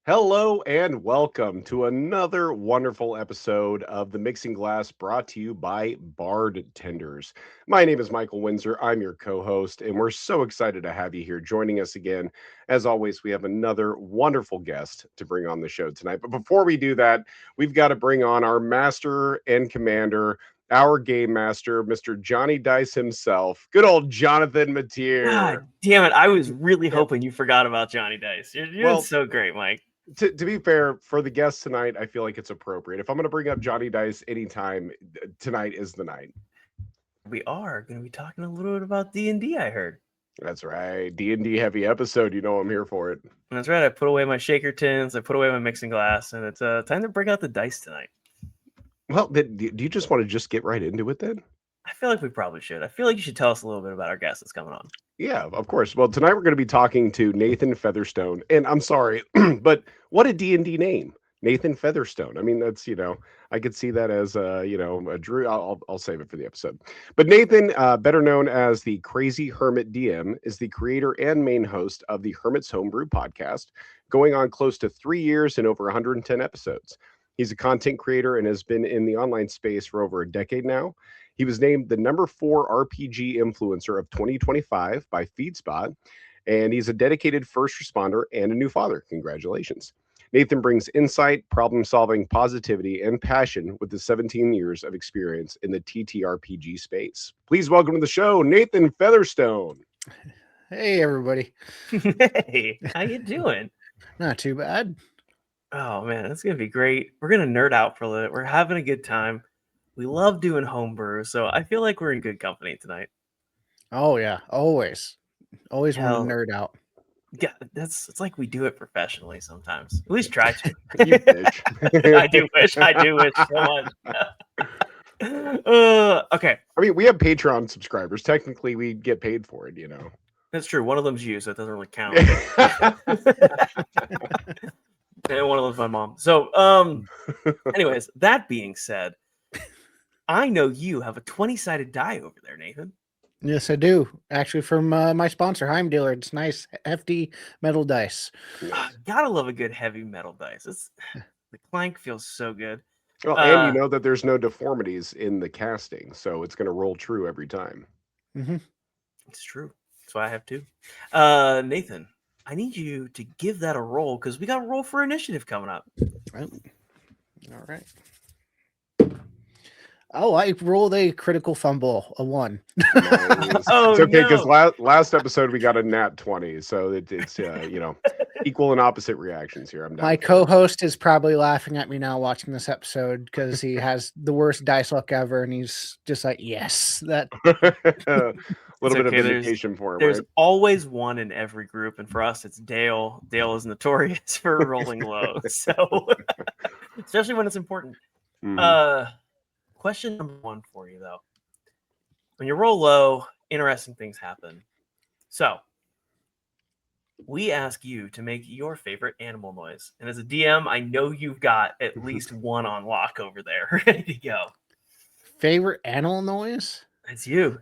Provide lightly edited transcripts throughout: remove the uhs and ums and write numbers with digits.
Hello and welcome to another wonderful episode of The Mixing Glass brought to you by Bardtenders. My name is Michael Windsor. I'm your co-host, and we're so excited to have you here joining us again. As always, we have another wonderful guest to bring on the show tonight. But before we do that, we've got to bring on our master and commander, our game master, Mr. Johnny Dice himself. Good old Jonathan Mateer. God damn it. I was really hoping you forgot about Johnny Dice. You're doing so great, Mike. To be fair, for the guests tonight, I feel like it's appropriate. If I'm going to bring up Johnny Dice anytime, tonight is the night. We are going to be talking a little bit about D&D, I heard. That's right. D&D heavy episode. You know I'm here for it. That's right. I put away my shaker tins. I put away my mixing glass, and it's time to break out the dice tonight. Well, do you just want to just get right into it then? I feel like we probably should. I feel like you should tell us a little bit about our guest that's coming on. Yeah, of course. Well, tonight we're going to be talking to Nathan Featherstone. And I'm sorry, but what a D&D name. Nathan Featherstone. I mean, that's, I could see that as, a Drew. I'll save it for the episode. But Nathan, better known as the CrazyHermitDM, is the creator and main host of the Hermit's Homebrew podcast, going on close to 3 years and over 110 episodes. He's a content creator and has been in the online space for over a decade now. He was named the number 4 RPG influencer of 2025 by FeedSpot, and he's a dedicated first responder and a new father. Congratulations. Nathan brings insight, problem-solving, positivity, and passion with his 17 years of experience in the TTRPG space. Please welcome to the show, Nathan Featherstone. Hey, everybody. Hey, how you doing? Not too bad. Oh, man, it's going to be great. We're going to nerd out for a little bit. We're having a good time. We love doing homebrew, so I feel like we're in good company tonight. Oh, yeah. Always want to nerd out. Yeah, it's like we do it professionally sometimes. At least try to. You bitch. I do wish so much. Okay. I mean, we have Patreon subscribers. Technically, we get paid for it, That's true. One of them's you, so it doesn't really count. And one of them's my mom. So, anyways, that being said, I know you have a 20-sided die over there, Nathan. Yes, I do. Actually, from my sponsor, Heimdealer. It's nice, hefty metal dice. Gotta love a good heavy metal dice. The clank feels so good. Well, and you know that there's no deformities in the casting, so it's going to roll true every time. Mm-hmm. It's true. That's why I have two. Nathan, I need you to give that a roll because we got a roll for initiative coming up. All right. Oh, I rolled a critical fumble, a 1. Nice. Oh, it's okay because no. last episode we got a nat 20, so it's equal and opposite reactions here. My co-host is probably laughing at me now watching this episode because he has the worst dice luck ever, and he's just like, yes, that. A little bit of vindication for him. There's right? always one in every group, and for us, it's Dale. Dale is notorious for rolling low, so especially when it's important. Mm-hmm. Question number 1 for you, though. When you roll low, interesting things happen. So, we ask you to make your favorite animal noise. And as a DM, I know you've got at least one on lock over there, ready to go. Favorite animal noise? That's you.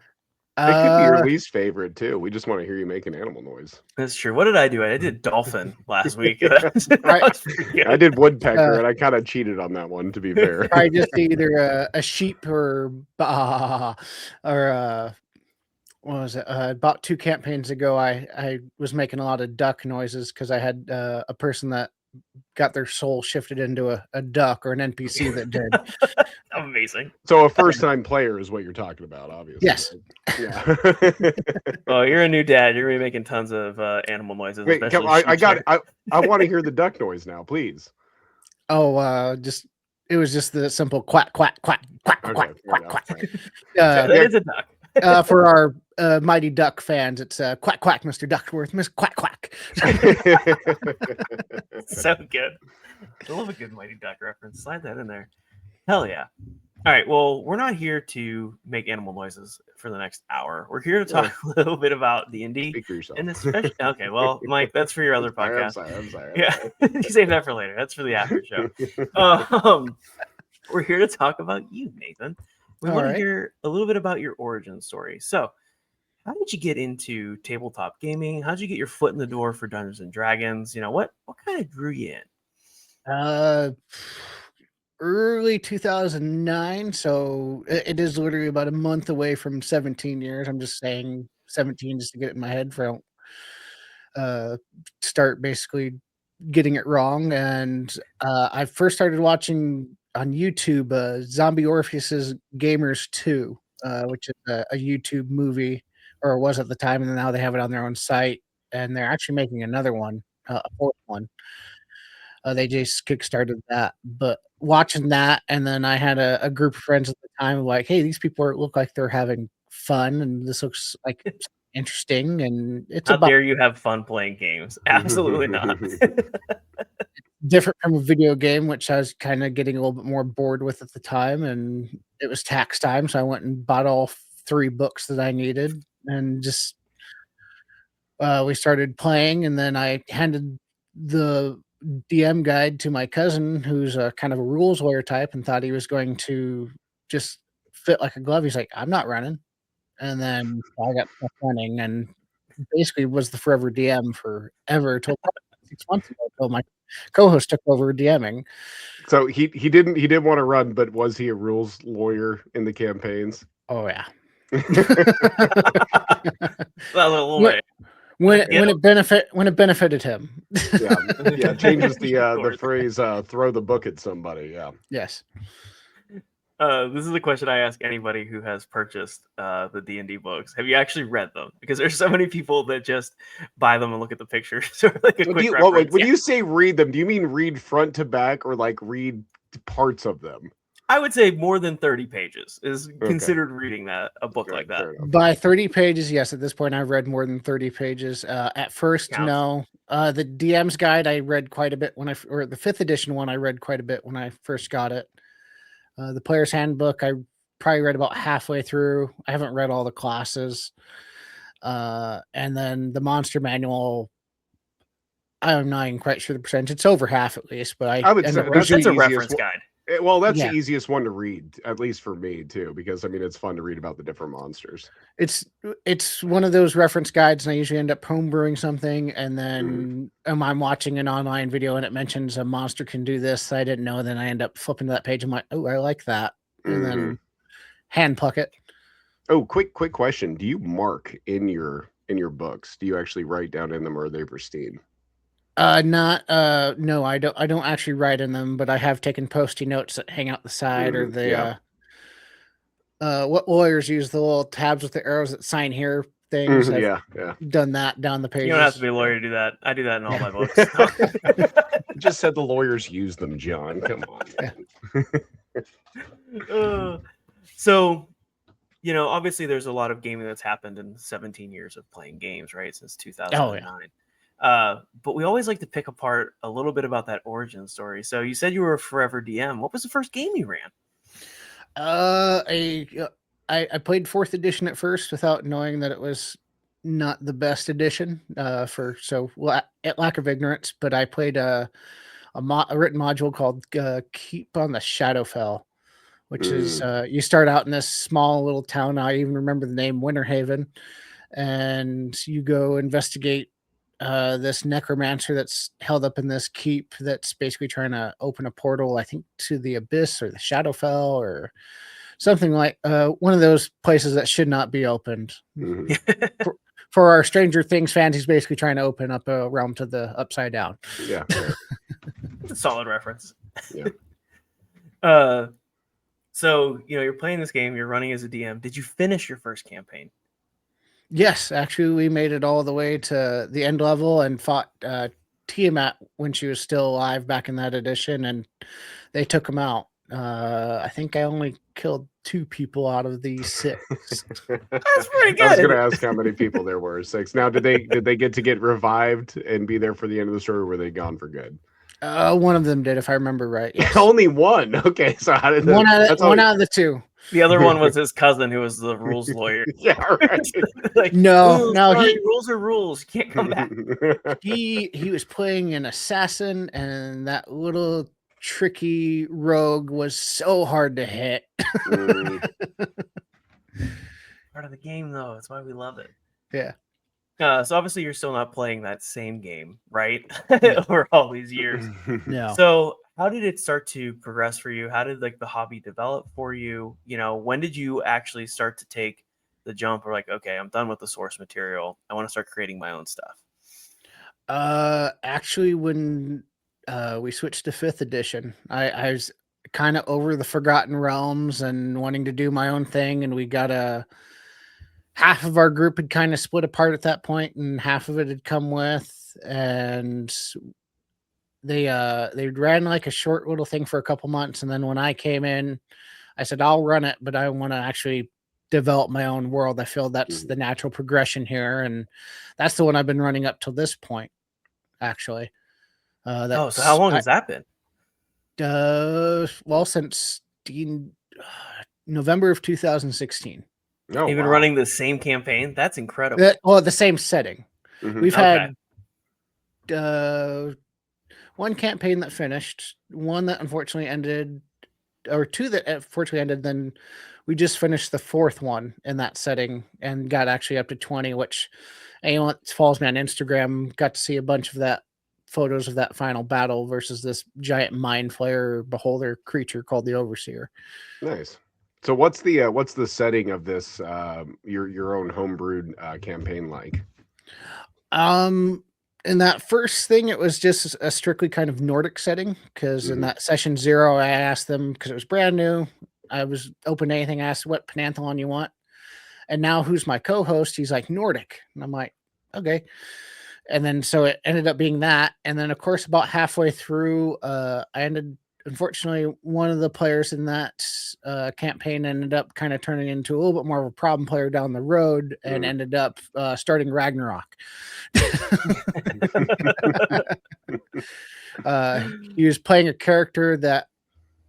It could be your least favorite, too. We just want to hear you make an animal noise. That's true. What did I do? I did dolphin last week. I did woodpecker, and I kind of cheated on that one, to be fair. I just either a sheep or what was it? About 2 campaigns ago, I was making a lot of duck noises because I had a person that got their soul shifted into a duck or an NPC that did. Amazing. So a first-time player is what you're talking about, obviously. Yes. Yeah. Well, you're a new dad. You're gonna be making tons of animal noises. Wait, I want to hear the duck noise now, please. Oh, it was just the simple quack, quack, quack, quack, quack, quack, quack. That is a duck. For our Mighty Duck fans, it's quack, quack, Mr. Duckworth, Miss Quack, quack. So good. I love a good Mighty Duck reference. Slide that in there. Hell yeah. All right. Well, we're not here to make animal noises for the next hour. We're here to talk a little bit about D&D. Speak for yourself. And especially, okay, well, Mike, that's for your other podcast. I'm sorry. Yeah, you save that for later. That's for the after show. We're here to talk about you, Nathan. We want to hear a little bit about your origin story. So, how did you get into tabletop gaming? How did you get your foot in the door for Dungeons and Dragons? What kind of drew you in? Early 2009. So it is literally about a month away from 17 years. I'm just saying 17 just to get it in my head for I don't start basically getting it wrong. And I first started watching on YouTube Zombie Orpheus's Gamers 2, which is a YouTube movie, or it was at the time, and then now they have it on their own site. And they're actually making another one, a fourth one. They just kickstarted that. But watching that, and then I had a group of friends at the time like, hey, these people look like they're having fun, and this looks like interesting, and it's How about dare you have fun playing games? Absolutely not. different from a video game, which I was kind of getting a little bit more bored with at the time, and it was tax time, so I went and bought all 3 books that I needed, and just we started playing, and then I handed the DM guide to my cousin, who's a kind of a rules lawyer type, and thought he was going to just fit like a glove. He's like, "I'm not running," and then I got stuck running, and basically was the forever DM forever till 6 months ago, till my co-host took over DMing. So he didn't want to run, but was he a rules lawyer in the campaigns? Oh yeah. Well, a little When- way. When it benefited him. Yeah. Changes the Course. phrase "throw the book at somebody." Yeah. Yes. This is a question I ask anybody who has purchased the D&D books. Have you actually read them? Because there's so many people that just buy them and look at the pictures. Sort of like a quick reference. When you say read them, do you mean read front to back or like read parts of them? I would say more than 30 pages is considered reading a book like that. By 30 pages, yes. At this point, I've read more than 30 pages. At first, Counts. no. The DM's guide, I read quite a bit or the 5th edition one, I read quite a bit when I first got it. The player's handbook, I probably read about halfway through. I haven't read all the classes. And then the monster manual, I'm not even quite sure the percentage. It's over half at least, but I would say that's a reference guide. Well, that's Yeah. the easiest one to read, at least for me too, because I mean it's fun to read about the different monsters. It's one of those reference guides, and I usually end up homebrewing something, and then I'm watching an online video and it mentions a monster can do this I didn't know. Then I end up flipping to that page. I'm like, oh, I like that, and then hand pluck it. Oh, quick question: do you mark in your books? Do you actually write down in them, or are they pristine? No, I don't actually write in them, but I have taken Post-it notes that hang out the side, or the what lawyers use, the little tabs with the arrows that sign here things. I've done that down the pages. You don't have to be a lawyer to do that. I do that in all my books. You just said the lawyers use them, John. Come on. So, obviously there's a lot of gaming that's happened in 17 years of playing games, right? Since 2009. Oh, yeah. But we always like to pick apart a little bit about that origin story. So you said you were a forever DM. What was the first game you ran? I played 4th edition at first without knowing that it was not the best edition. At lack of ignorance, but I played a written module called Keep on the Shadowfell, which is you start out in this small little town. I even remember the name, Winter Haven, and you go investigate this necromancer that's held up in this keep that's basically trying to open a portal, I think, to the abyss or the Shadowfell or something like one of those places that should not be opened. For our Stranger Things fans, he's basically trying to open up a realm to the upside down. Yeah. It's a solid reference. Yeah. So, you're playing this game, you're running as a DM. Did you finish your first campaign? Yes, actually, we made it all the way to the end level and fought Tiamat when she was still alive back in that edition, and they took him out. I think I only killed 2 people out of the 6. That's pretty good. I was going to ask how many people there were. 6. Now, did they get to get revived and be there for the end of the story, or were they gone for good? One of them did, if I remember right. Yes. Only one. Okay, so how did one out of the 2? The other one was his cousin, who was the rules lawyer. Yeah, right. Rules are rules. You can't come back. He was playing an assassin, and that little tricky rogue was so hard to hit. Part of the game, though. That's why we love it. Yeah. So obviously you're still not playing that same game, right? No. Over all these years. No. So how did it start to progress for you? How did like the hobby develop for you? You know, when did you actually start to take the jump or like, okay, I'm done with the source material. I want to start creating my own stuff. Actually, when we switched to 5th edition, I was kind of over the Forgotten Realms and wanting to do my own thing, and we got half of our group had kind of split apart at that point, and half of it had come with, and they ran like a short little thing for a couple months, and then when I came in, I said I'll run it, but I want to actually develop my own world. I feel that's the natural progression here, and that's the one I've been running up till this point. Actually, So how long has that been? Well, since November of 2016. Oh, You've been wow. running the same campaign? That's incredible. The same setting. Mhm. We've Okay. had one campaign that finished, one that unfortunately ended, or two that unfortunately ended. Then we just finished the 4th one in that setting and got actually up to 20, which anyone that follows me on Instagram got to see a bunch of that photos of that final battle versus this giant mind flayer beholder creature called the Overseer. Nice. So what's the setting of this your own homebrewed campaign like? In that first thing, it was just a strictly kind of Nordic setting because in Mhm. that session 0, I asked them because it was brand new. I was open to anything. I asked what Panathlon you want, and now who's my co-host? He's like Nordic, and I'm like, okay. And then so it ended up being that, and then of course about halfway through, unfortunately, one of the players in that campaign ended up kind of turning into a little bit more of a problem player down the road and ended up starting Ragnarok. He was playing a character that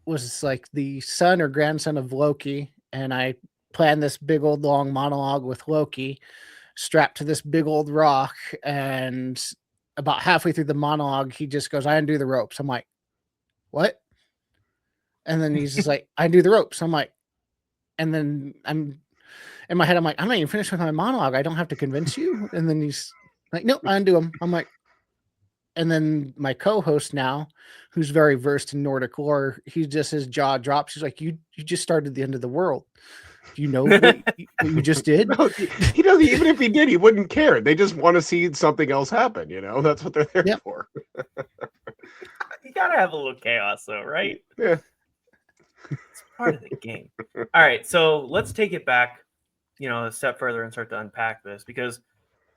was like the son or grandson of Loki, and I planned this big old long monologue with Loki strapped to this big old rock, and about halfway through the monologue, he just goes, "I undo the ropes." I'm like, "What?" And then he's just like, "I undo the ropes." I'm like, and then I'm in my head, I'm like, "I'm not even finished with my monologue. I don't have to convince you." And then he's like, "Nope, I undo them." I'm like, and then my co-host now, who's very versed in Nordic lore, his jaw drops. He's like, "You just started the end of the world. Do you know what you just did?" No, he doesn't. Even if he did, he wouldn't care. They just want to see something else happen. You know, that's what they're there Yep. for. You gotta have a little chaos though, right? Yeah. It's part of the game. All right, so let's take it back, a step further and start to unpack this because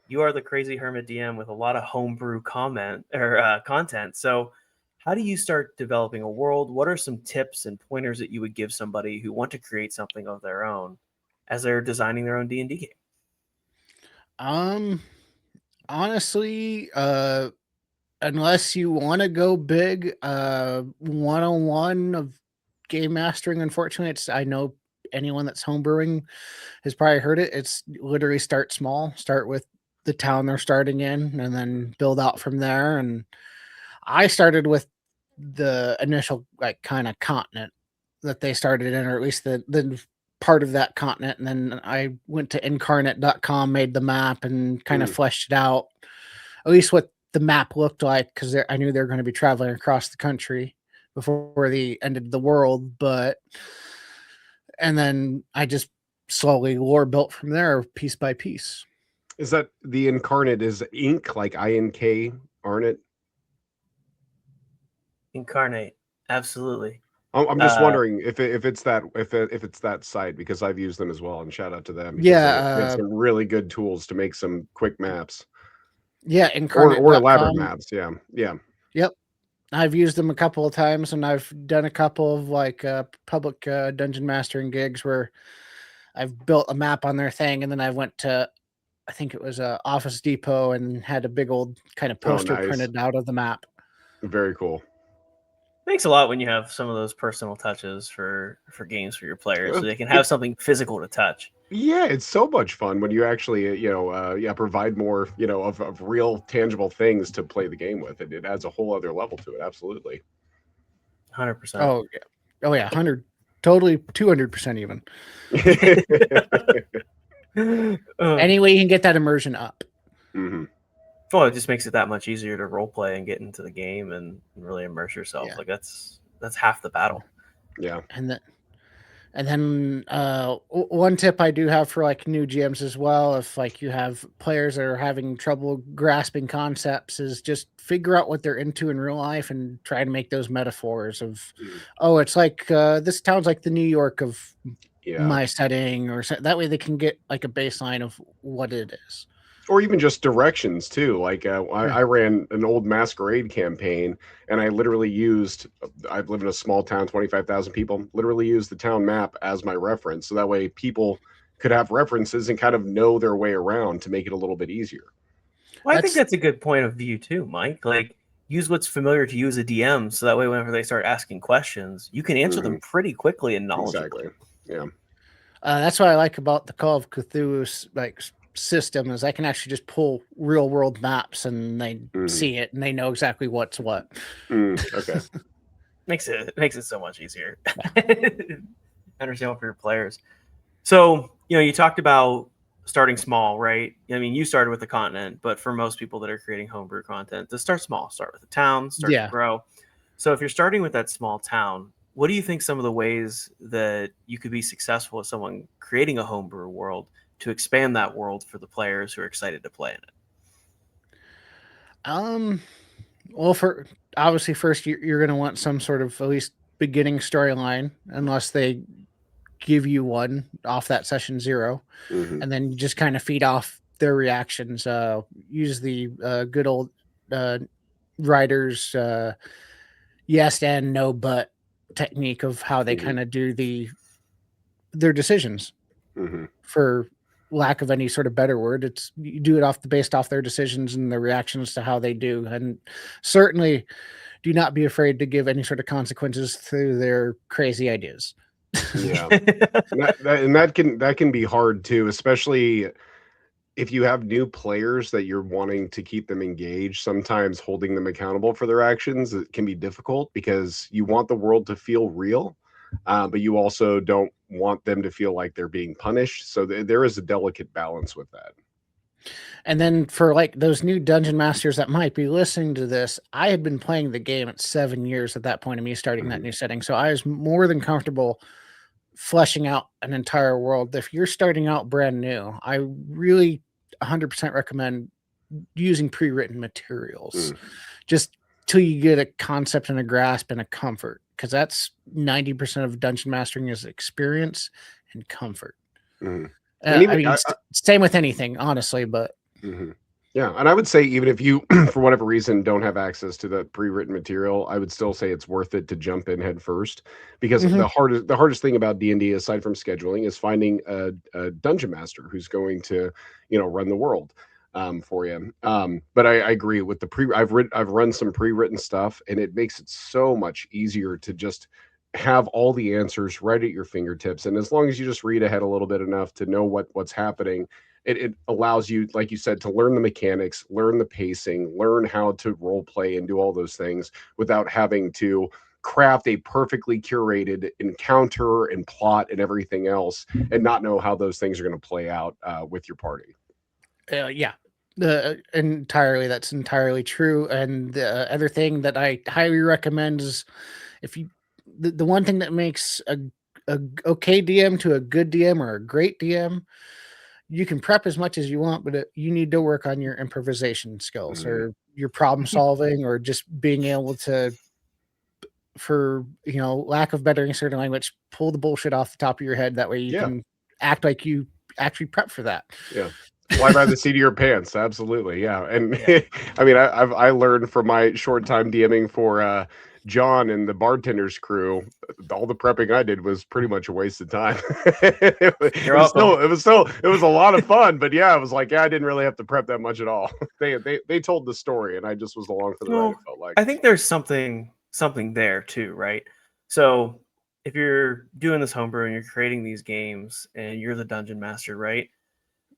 you are the Crazy Hermit DM with a lot of homebrew content. So, how do you start developing a world? What are some tips and pointers that you would give somebody who want to create something of their own as they're designing their own D&D game? Honestly, unless you want to go big, 101 of game mastering, unfortunately, I know anyone that's homebrewing has probably heard it. It's literally start small, start with the town they're starting in, and then build out from there. And I started with the initial like kind of continent that they started in, or at least the part of that continent. And then I went to incarnate.com, made the map, and kind of fleshed it out, at least what the map looked like, because I knew they were going to be traveling across the country before the end of the world. And then I just slowly lore built from there, piece by piece. Is that the incarnate is ink like INK Arnett? Incarnate, absolutely. I'm just wondering if it's that site because I've used them as well, and shout out to them. Because they have some really good tools to make some quick maps. Yeah, or elaborate incarnate.com. maps. Yeah. Yep. I've used them a couple of times, and I've done a couple of like public dungeon mastering gigs where I've built a map on their thing, and then I went to, I think it was Office Depot, and had a big old kind of poster nice. printed out of the map. Very cool. Thanks a lot when you have some of those personal touches for games for your players, so they can have something physical to touch. Yeah, it's so much fun when you actually, provide more, of real tangible things to play the game with. It adds a whole other level to it. Absolutely. 100%. Oh yeah, 100, totally 200% even. Any way you can get that immersion up. Hmm. Well, it just makes it that much easier to role play and get into the game and really immerse yourself. Yeah. Like that's half the battle. Yeah. And then one tip I do have for like new GMs as well, if like you have players that are having trouble grasping concepts, is just figure out what they're into in real life and try to make those metaphors of, Mhm. oh, it's like this town's like the New York of Yeah. my setting, or that way they can get like a baseline of what it is. Or even just directions too. Like I ran an old masquerade campaign, and I literally used. I live in a small town, 25,000 people. Literally used the town map as my reference, so that way people could have references and kind of know their way around to make it a little bit easier. Well, I think that's a good point of view too, Mike. Like, use what's familiar to you as a DM, so that way, whenever they start asking questions, you can answer them pretty quickly and knowledgeably. Exactly. Yeah. That's what I like about the Call of Cthulhu like system, is I can actually just pull real world maps and they see it and they know exactly what's what. Okay. makes it so much easier. Understandable for your players. So, you talked about starting small, right? I mean, you started with the continent, but for most people that are creating homebrew content, to start small, start with a town, start to grow. So if you're starting with that small town, what do you think some of the ways that you could be successful as someone creating a homebrew world to expand that world for the players who are excited to play in it? Well, for obviously first you're going to want some sort of at least beginning storyline, unless they give you one off that session 0, and then you just kind of feed off their reactions. Use the good old writers yes and no but technique of how they kind of do their decisions. For lack of any sort of better word, it's you do it based off their decisions and their reactions to how they do, and certainly do not be afraid to give any sort of consequences to their crazy ideas. Yeah. and that can be hard too, especially if you have new players that you're wanting to keep them engaged. Sometimes holding them accountable for their actions, it can be difficult because you want the world to feel real, but you also don't want them to feel like they're being punished. So there is a delicate balance with that. And then for like those new dungeon masters that might be listening to this, I had been playing the game at 7 years at that point of me starting that new setting. So I was more than comfortable fleshing out an entire world. If you're starting out brand new, I really 100% recommend using pre-written materials just till you get a concept and a grasp and a comfort, because that's 90% of dungeon mastering is experience and comfort. And I mean, same with anything, honestly, but yeah, and I would say even if you for whatever reason don't have access to the pre-written material, I would still say it's worth it to jump in head first, because the hardest thing about D&D, aside from scheduling, is finding a dungeon master who's going to run the world for you. But I agree with the I've run some pre-written stuff, and it makes it so much easier to just have all the answers right at your fingertips. And as long as you just read ahead a little bit enough to know what's happening, it allows you, like you said, to learn the mechanics, learn the pacing, learn how to role play and do all those things without having to craft a perfectly curated encounter and plot and everything else, and not know how those things are going to play out with your party. Yeah, that's entirely true. And the other thing that I highly recommend is, if you the one thing that makes a okay DM to a good DM or a great DM, you can prep as much as you want, but you need to work on your improvisation skills or your problem solving, or just being able to, for lack of bettering certain language, pull the bullshit off the top of your head. That way you can act like you actually prep for that. Yeah. Fly by the seat of your pants. Absolutely. Yeah. And I mean, I learned from my short time DMing for John and the Bardtenders crew, all the prepping I did was pretty much a waste of time. it was a lot of fun, but yeah, it was like, I didn't really have to prep that much at all. They told the story and I just was along for the ride, it felt like. I think there's something there too, right? So if you're doing this homebrew and you're creating these games and you're the dungeon master, right?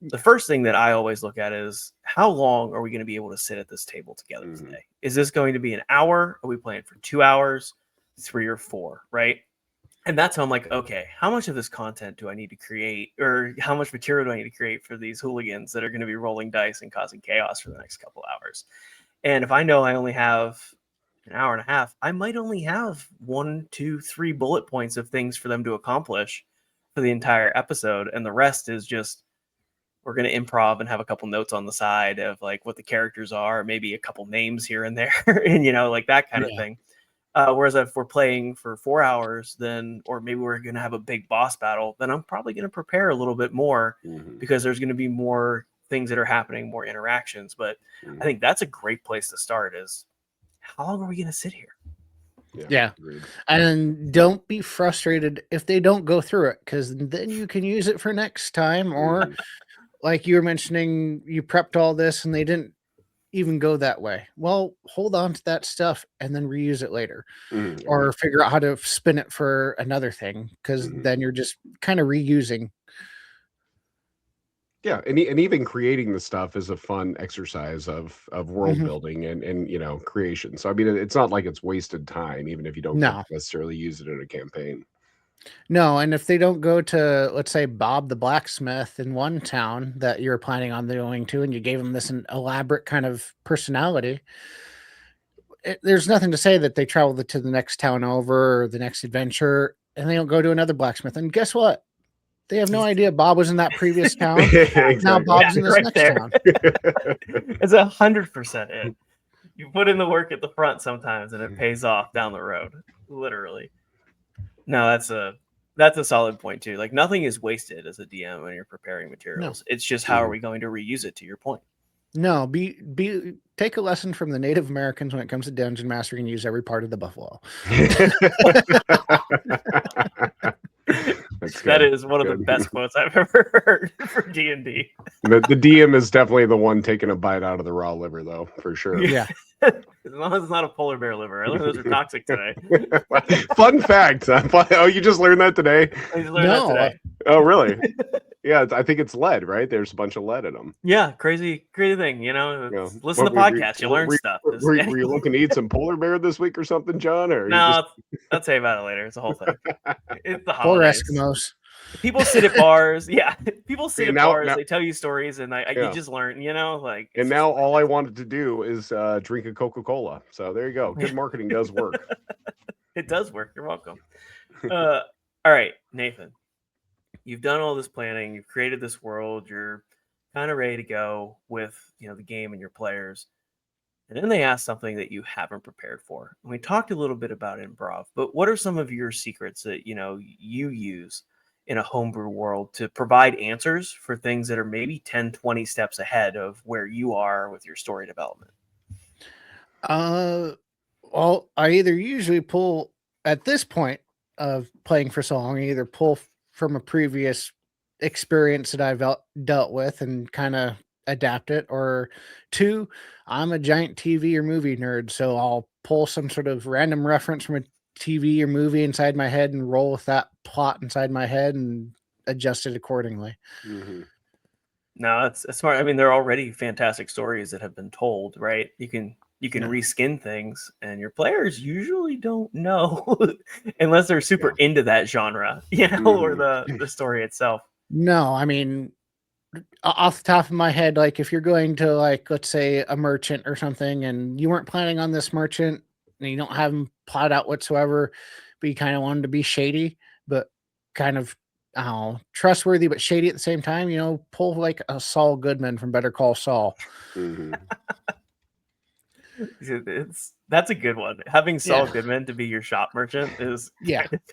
The first thing that I always look at is, how long are we going to be able to sit at this table together today? Is this going to be an hour? Are we playing for 2 hours, 3 or 4, right? And that's how I'm like, okay, how much of this content do I need to create, or how much material do I need to create for these hooligans that are going to be rolling dice and causing chaos for the next couple hours? And if I know I only have an hour and a half, I might only have 1, 2, 3 bullet points of things for them to accomplish for the entire episode. And the rest is just, we're going to improv and have a couple notes on the side of like what the characters are, maybe a couple names here and there, and, you know, like that kind of thing. Whereas if we're playing for 4 hours, then, or maybe we're going to have a big boss battle, then I'm probably going to prepare a little bit more because there's going to be more things that are happening, more interactions. But I think that's a great place to start is, how long are we going to sit here? Yeah. And don't be frustrated if they don't go through it, because then you can use it for next time. Or like you were mentioning, you prepped all this and they didn't even go that way. Well, hold on to that stuff and then reuse it later, or figure out how to spin it for another thing, because then you're just kind of reusing. Yeah, and even creating the stuff is a fun exercise of world building and you know, creation. So I mean, it's not like it's wasted time, even if you don't necessarily use it in a campaign. No, and if they don't go to, let's say, Bob the blacksmith in one town that you're planning on going to, and you gave him this an elaborate kind of personality, there's nothing to say that they travel to the next town over or the next adventure, and they don't go to another blacksmith. And guess what? They have no idea Bob was in that previous town. Exactly. Now Bob's in this next town. It's 100% it. You put in the work at the front sometimes, and it pays off down the road, literally. No, that's a solid point too. Like, nothing is wasted as a DM when you're preparing materials. It's just, how are we going to reuse it, to your point? No, take a lesson from the Native Americans when it comes to dungeon mastering, and use every part of the buffalo. That is one of the best quotes I've ever heard for D&D. The DM is definitely the one taking a bite out of the raw liver, though, for sure. Yeah. As long as it's not a polar bear liver. I learned those are toxic today. Fun fact. Oh, you just learned that today? I just learned that today. Oh, really? Yeah, I think it's lead, right? There's a bunch of lead in them. Yeah, crazy thing, you know? Listen to the podcast, you learn stuff. Were you looking to eat some polar bear this week or something, John? Or no, I'll tell you about it later. It's a whole thing. It's the holidays. Poor Eskimos. People sit at bars. Yeah, people sit at bars. Now, they tell you stories, and you just learn, you know? Like. And now all I wanted to do is drink a Coca-Cola. So there you go. Good marketing does work. It does work. You're welcome. All right, Nathan. You've done all this planning. You've created this world. You're kind of ready to go with, you know, the game and your players. And then they ask something that you haven't prepared for. And we talked a little bit about improv, but what are some of your secrets that, you know, you use in a homebrew world to provide answers for things that are maybe 10, 20 steps ahead of where you are with your story development? Well, I either usually pull, at this point of playing for so long, I either pull from a previous experience that I've dealt with and kind of adapt it, or two, I'm a giant TV or movie nerd, so I'll pull some sort of random reference from a TV or movie inside my head and roll with that plot inside my head and adjust it accordingly. No, that's smart. I mean, there are already fantastic stories that have been told, right? You can reskin things, and your players usually don't know unless they're super into that genre, you know, or the story itself. No, I mean, off the top of my head, like if you're going to, like, let's say a merchant or something, and you weren't planning on this merchant and you don't have him plot out whatsoever, but you kind of wanted to be shady, but kind of trustworthy, but shady at the same time, you know, pull like a Saul Goodman from Better Call Saul. That's a good one. Having Saul Goodman to be your shop merchant is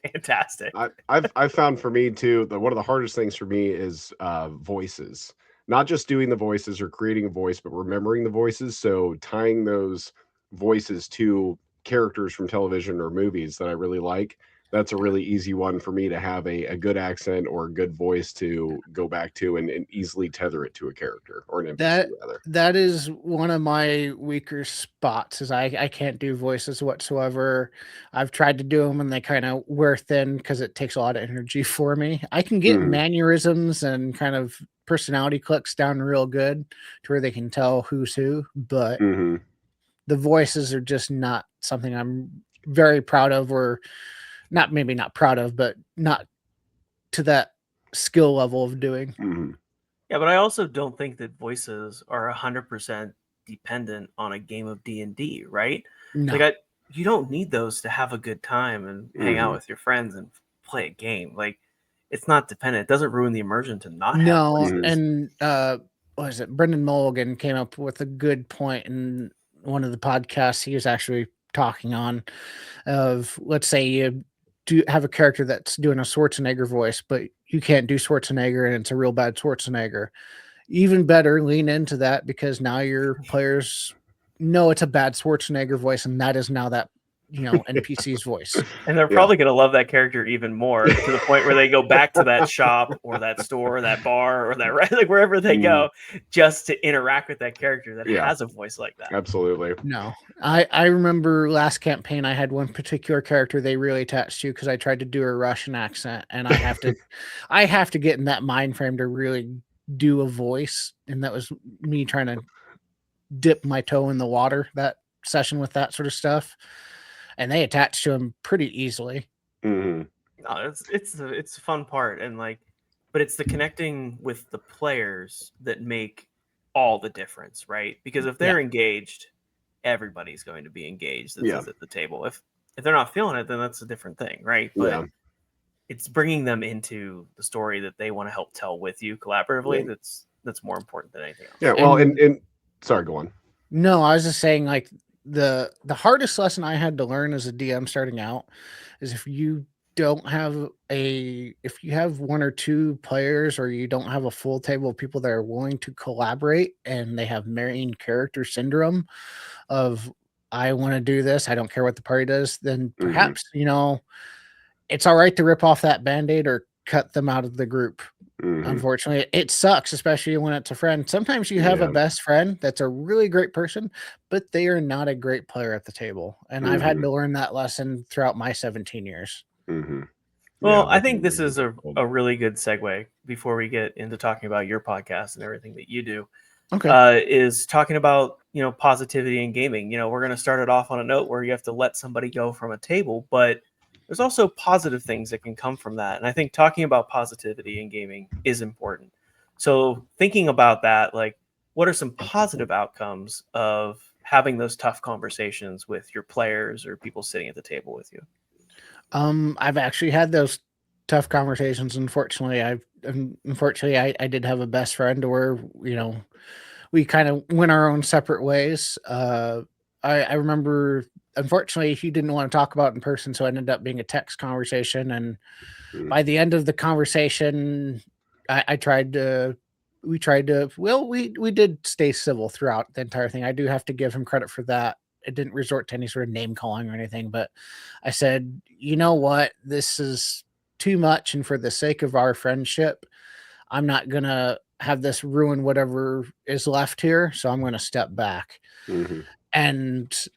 fantastic. I've found for me too, one of the hardest things for me is voices. Not just doing the voices or creating a voice, but remembering the voices. So tying those voices to characters from television or movies that I really like. That's a really easy one for me to have a good accent or a good voice to go back to and easily tether it to a character or an NPC, rather. That is one of my weaker spots, is I can't do voices whatsoever. I've tried to do them and they kind of wear thin because it takes a lot of energy for me. I can get mannerisms and kind of personality clicks down real good to where they can tell who's who, but the voices are just not something I'm very proud of, or maybe not proud of, but not to that skill level of doing. Mhm. Yeah, but I also don't think that voices are 100% dependent on a game of D&D, right? No, Like you don't need those to have a good time and hang out Mhm. with your friends and play a game. Like it's not dependent. It doesn't ruin the immersion to not have no, Mhm. voices. and what is it? Brendan Mulligan came up with a good point in one of the podcasts he was actually talking on. Of let's say you do have a character that's doing a Schwarzenegger voice, but you can't do Schwarzenegger, and it's a real bad Schwarzenegger. Even better, lean into that because now your players know it's a bad Schwarzenegger voice, and that is now that NPC's voice. And they're Yeah. probably going to love that character even more to the point where they go back to that shop or that store or that bar or that like wherever they go just to interact with that character that Yeah. has a voice like that. Absolutely. No, I remember last campaign I had one particular character they really attached to because I tried to do a Russian accent, and I have to get in that mind frame to really do a voice, and that was me trying to dip my toe in the water that session with that sort of stuff, and they attached to him pretty easily. Mhm. No, it's a fun part, and like, but it's the connecting with the players that make all the difference, right? Because if they're engaged, everybody's going to be engaged Yeah. at the table. If they're not feeling it, then that's a different thing, right? But Yeah. it's bringing them into the story that they want to help tell with you collaboratively. Yeah. That's more important than anything else. Yeah. Well, And and sorry, go on. no, I was just saying, like, the hardest lesson I had to learn as a DM starting out is if you have one or two players, or you don't have a full table of people that are willing to collaborate and they have main character syndrome of I want to do this, I don't care what the party does, then Mhm. perhaps, it's all right to rip off that band-aid or cut them out of the group. Mhm. Unfortunately, it sucks, especially when it's a friend. Sometimes you have a Yeah. best friend that's a really great person, but they are not a great player at the table. And I've had Mhm. to learn that lesson throughout my 17 years. Mhm. Well, Yeah, I that think can this be is difficult. a really good segue before we get into talking about your podcast and everything that you do. Okay. Is talking about positivity in gaming. We're going to start it off on a note where you have to let somebody go from a table, but there's also positive things that can come from that. And I think talking about positivity in gaming is important. So thinking about that, like, what are some positive outcomes of having those tough conversations with your players or people sitting at the table with you? I've actually had those tough conversations. Unfortunately, I did have a best friend where, we kind of went our own separate ways. I remember, unfortunately, he didn't want to talk about it in person, so it ended up being a text conversation. And Mhm. by the end of the conversation, we did stay civil throughout the entire thing. I do have to give him credit for that. It didn't resort to any sort of name calling or anything, but I said, you know what, this is too much, and for the sake of our friendship, I'm not gonna have this ruin whatever is left here, so I'm gonna step back. Mhm. And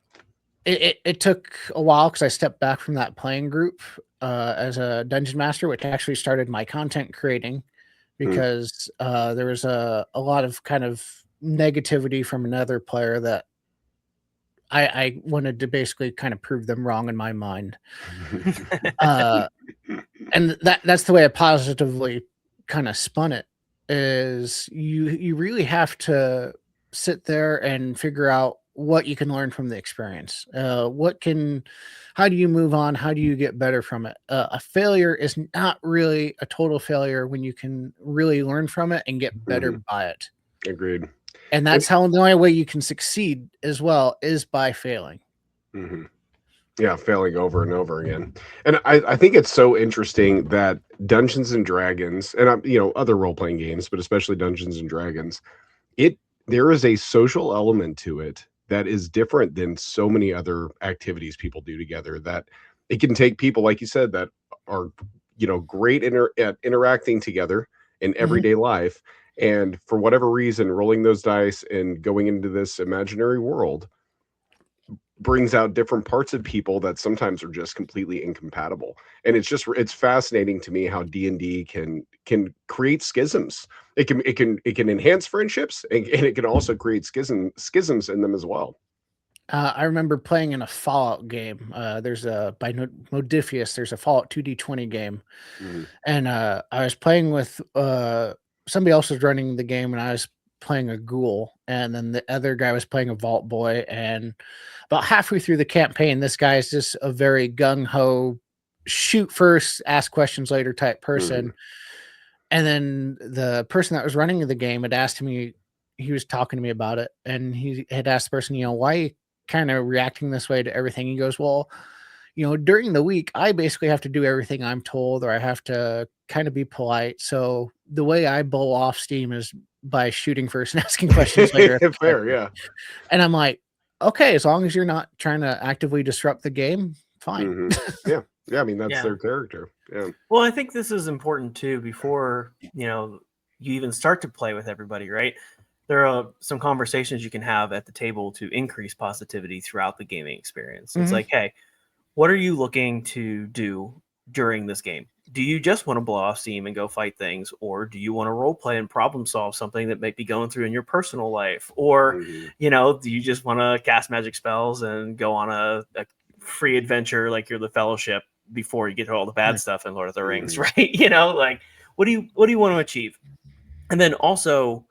it took a while because I stepped back from that playing group as a dungeon master, which actually started my content creating Mhm. because there was a lot of kind of negativity from another player that I wanted to basically kind of prove them wrong in my mind. Uh, and that's the way I positively kind of spun it, is you really have to sit there and figure out what you can learn from the experience. How do you move on? How do you get better from it? A failure is not really a total failure when you can really learn from it and get better Mhm. by it. Agreed. And And that's how the only way you can succeed as well is by failing. Mhm. Yeah, failing over and over again. And I think it's so interesting that Dungeons and Dragons, and other role playing games, but especially Dungeons and Dragons, it there is a social element to it that is different than so many other activities people do together. That it can take people, like you said, that are great at interacting together in Mhm. everyday life, and for whatever reason, rolling those dice and going into this imaginary world brings out different parts of people that sometimes are just completely incompatible. And it's fascinating to me how D&D can create schisms. It can enhance friendships, and it can also create schisms in them as well. I remember playing in a Fallout game. There's a by Modifius. There's a Fallout 2D20 game, Mhm. and I was playing with somebody else was running the game, and I was playing a ghoul, and then the other guy was playing a Vault Boy. And about halfway through the campaign, this guy is just a very gung ho, shoot first, ask questions later type person. Mhm. And then the person that was running the game had asked me, he was talking to me about it, and he had asked the person, why are you kind of reacting this way to everything? He goes, well, during the week, I basically have to do everything I'm told, or I have to kind of be polite. So the way I blow off steam is by shooting first and asking questions later. Fair, yeah. And I'm like, okay, as long as you're not trying to actively disrupt the game, fine. Mhm. Yeah. Yeah, I mean, that's Yeah. their character. Yeah. Well, I think this is important too before, you even start to play with everybody, right? There are some conversations you can have at the table to increase positivity throughout the gaming experience. It's Mhm. like, hey, what are you looking to do during this game? Do you just want to blow off steam and go fight things, or do you want to role play and problem solve something that might be going through in your personal life? Or, Mhm. do you just want to cast magic spells and go on a free adventure like you're the Fellowship before you get to all the bad Right. stuff in Lord of the Rings, Mhm. right? Like what do you want to achieve? And then also,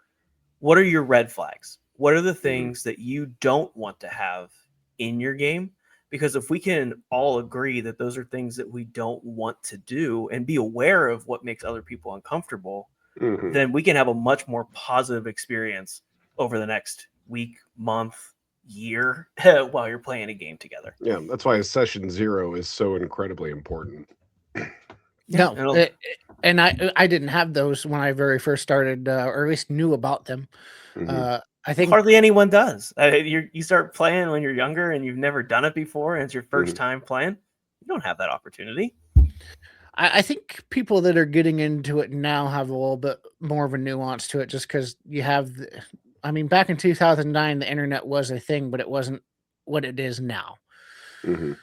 what are your red flags? What are the things that you don't want to have in your game? Because if we can all agree that those are things that we don't want to do and be aware of what makes other people uncomfortable, Mhm. then we can have a much more positive experience over the next week, month, year while you're playing a game together. Yeah, that's why session 0 is so incredibly important. No, it'll- and I didn't have those when I very first started, or at least knew about them. Mhm. I think Hardly anyone does. You start playing when you're younger and you've never done it before, and it's your first Mhm. time playing. You don't have that opportunity. I think people that are getting into it now have a little bit more of a nuance to it, just because you have. I mean, back in 2009, the internet was a thing, but it wasn't what it is now. Mhm.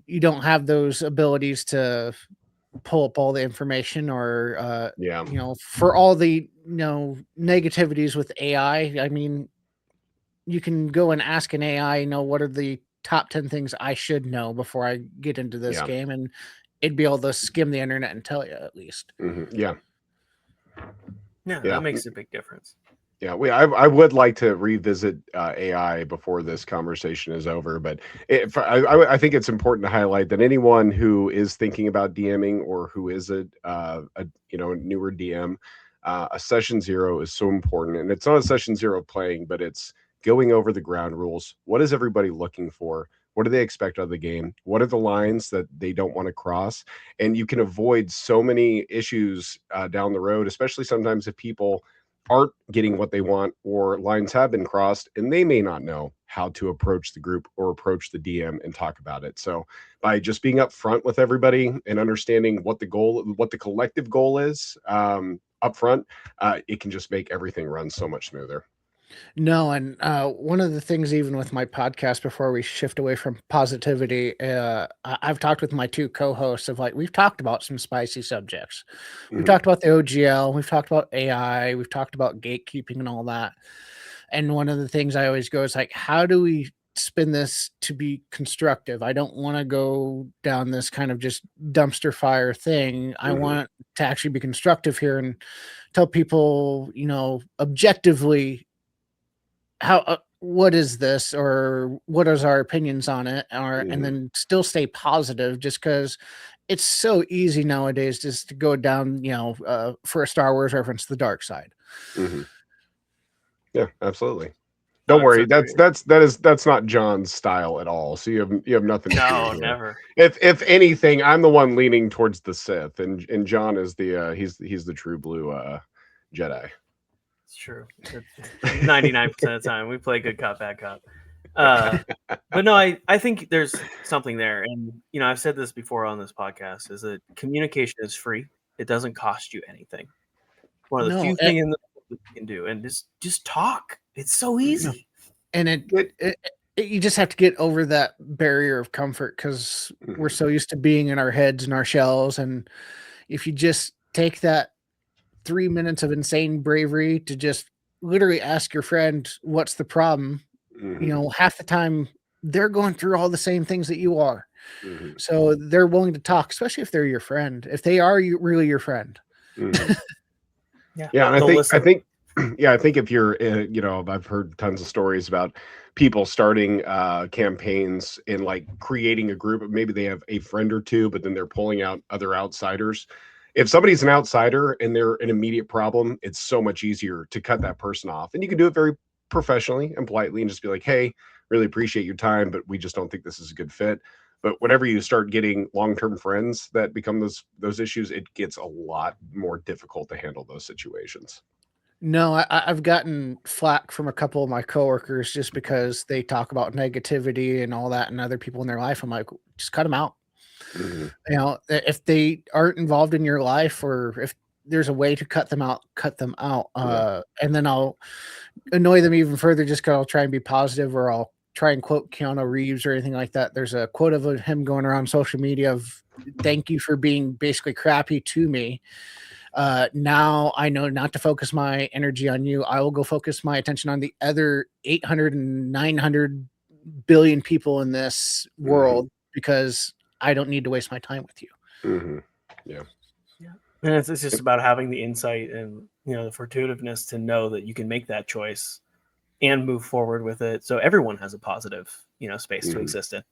You don't have those abilities to pull up all the information, or Yeah. for all the negativities with AI. I mean, you can go and ask an AI, what are the top 10 things I should know before I get into this Yeah. game, and it'd be able to skim the internet and tell you at least. Mhm. Yeah. Yeah, Yeah. that makes a big difference. Yeah, I would like to revisit AI before this conversation is over, but I think it's important to highlight that anyone who is thinking about DMing or who is a newer DM, a session 0 is so important, and it's not a session 0 playing, but it's going over the ground rules. What is everybody looking for? What do they expect out of the game? What are the lines that they don't want to cross? And you can avoid so many issues down the road, especially sometimes if people aren't getting what they want or lines have been crossed and they may not know how to approach the group or approach the DM and talk about it. So by just being upfront with everybody and understanding what the collective goal is upfront, it can just make everything run so much smoother. No, and one of the things, even with my podcast, before we shift away from positivity, I've talked with my two co-hosts of we've talked about some spicy subjects. We've Mhm. talked about the OGL, we've talked about AI, we've talked about gatekeeping and all that. And one of the things I always go is how do we spin this to be constructive? I don't want to go down this kind of just dumpster fire thing. I Mhm. want to actually be constructive here and tell people, objectively how what is this, or what is our opinions on it, and Mhm. then still stay positive, just because it's so easy nowadays just to go down, for a Star Wars reference, the dark side. Mhm. Yeah, absolutely. Oh, Don't it's worry. so true. That's not John's style at all. So you have nothing to No, fear here. never. If anything, I'm the one leaning towards the Sith, and John is he's the true blue Jedi. It's true. 99% of the time we play good cop, bad cop. But no, I think there's something there. And, I've said this before on this podcast, is that communication is free. It doesn't cost you anything. One of the No, few things in the world that you can do. And just talk. It's so easy. and you just have to get over that barrier of comfort, because we're so used to being in our heads and our shells. And if you just take that 3 minutes of insane bravery to just literally ask your friend, what's the problem? half the time they're going through all the same things that you are. Mhm. So they're willing to talk, especially if they're your friend, if they are really your friend. Mhm. Yeah. Yeah, and I They'll think listen. I think if you're, I've heard tons of stories about people starting campaigns and like creating a group. Maybe they have a friend or two, but then they're pulling out other outsiders. If somebody's an outsider and they're an immediate problem, it's so much easier to cut that person off, and you can do it very professionally and politely, and just be like, "Hey, really appreciate your time, but we just don't think this is a good fit." But whenever you start getting long-term friends that become those issues, it gets a lot more difficult to handle those situations. No, I've gotten flack from a couple of my coworkers just because they talk about negativity and all that and other people in their life. I'm like, just cut them out. Mhm. If they aren't involved in your life, or if there's a way to cut them out, cut them out. Yeah. And then I'll annoy them even further just because I'll try and be positive, or I'll try and quote Keanu Reeves or anything like that. There's a quote of him going around social media of "Thank you for being basically crappy to me. Now I know not to focus my energy on you. I will go focus my attention on the other 800 and 900 billion people in this world because I don't need to waste my time with you." Yeah. Yeah. And it's just about having the insight and the fortuitiveness to know that you can make that choice and move forward with it. So everyone has a positive, space to exist in.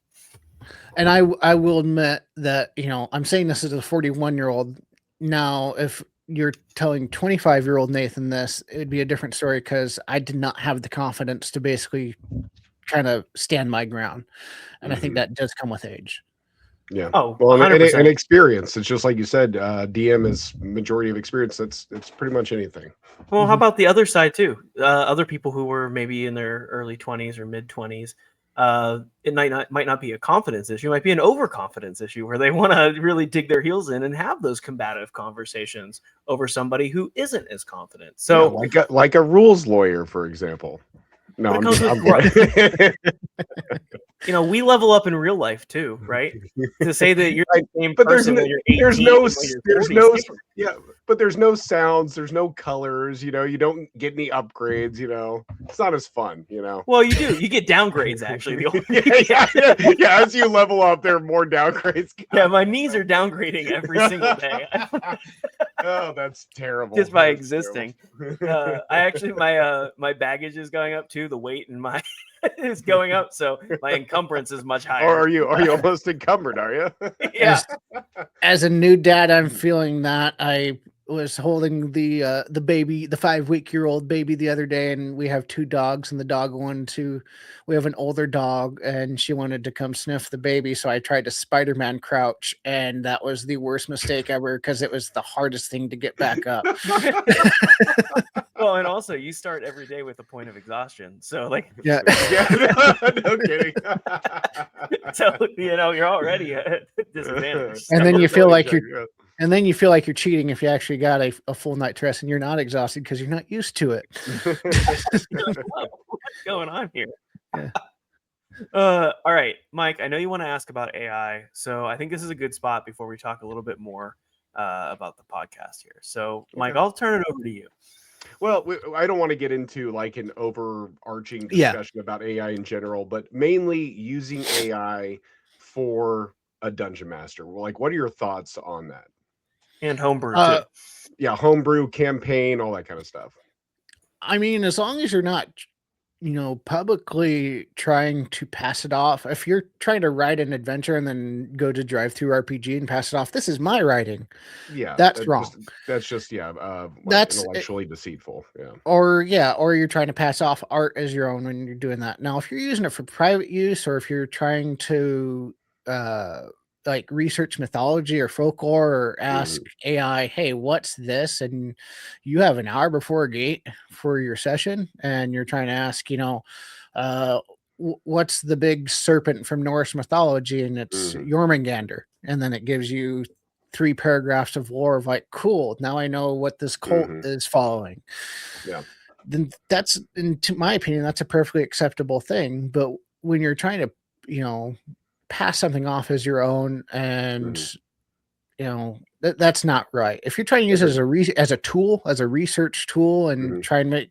And I will admit that, I'm saying this as a 41-year-old. Now, if you're telling 25-year-old Nathan this, it'd be a different story because I did not have the confidence to basically kind of stand my ground. And I think that does come with age. Yeah. Oh, Well, and 100%. experience. It's just like you said, DM is majority of experience. It's pretty much anything. Well, how about the other side too? Other people who were maybe in their early 20s or mid 20s, it might not be a confidence issue. It might be an overconfidence issue where they want to really dig their heels in and have those combative conversations over somebody who isn't as confident. So, like a rules lawyer, for example. No, but it comes with we level up in real life too, right? To say that you're the same but person when you're 18 there's no sounds, there's no colors, you don't get any upgrades, it's not as fun, Well, you do. You get downgrades actually. Yeah, as you level up, there are more downgrades. Yeah, my knees are downgrading every single day. Oh, that's terrible. Just by existing. I actually my baggage is going up too. The weight in my is going up, so my encumbrance is much higher. Or are you almost encumbered? Are you? Yeah. As a new dad, I'm feeling that. I was holding the baby, the 5-week-old baby, the other day, and we have 2 dogs, and the dog wanted to. We have an older dog, and she wanted to come sniff the baby, so I tried to Spider-Man crouch, and that was the worst mistake ever because it was the hardest thing to get back up. Well, and also you start every day with a point of exhaustion, so yeah, no kidding. So you're already at disadvantage. And then you feel like you're. And then you feel like you're cheating if you actually got a full night's rest and you're not exhausted because you're not used to it. What's going on here? Yeah. All right, Mike, I know you want to ask about AI, so I think this is a good spot before we talk a little bit more about the podcast here. So, Mike, I'll turn it over to you. Well, I don't want to get into like an overarching discussion about AI in general, but mainly using AI for a dungeon master. Like, what are your thoughts on that? And homebrew too. Yeah, homebrew, campaign, all that kind of stuff. I mean, as long as you're not, publicly trying to pass it off. If you're trying to write an adventure and then go to TTRPG and pass it off, this is my writing. Yeah, that's wrong. That's just that's intellectually deceitful. Yeah. Or you're trying to pass off art as your own when you're doing that. Now, if you're using it for private use, or if you're trying to like research mythology or folklore, or ask AI, hey, what's this? And you have an hour before a gate for your session, and you're trying to ask, what's the big serpent from Norse mythology? And it's Jormungandr. And then it gives you 3 paragraphs of lore of like, cool, now I know what this cult is following. Yeah. Then that's, to my opinion, that's a perfectly acceptable thing. But when you're trying to, pass something off as your own, and that's not right. If you're trying to use it as a tool, as a research tool, and try and make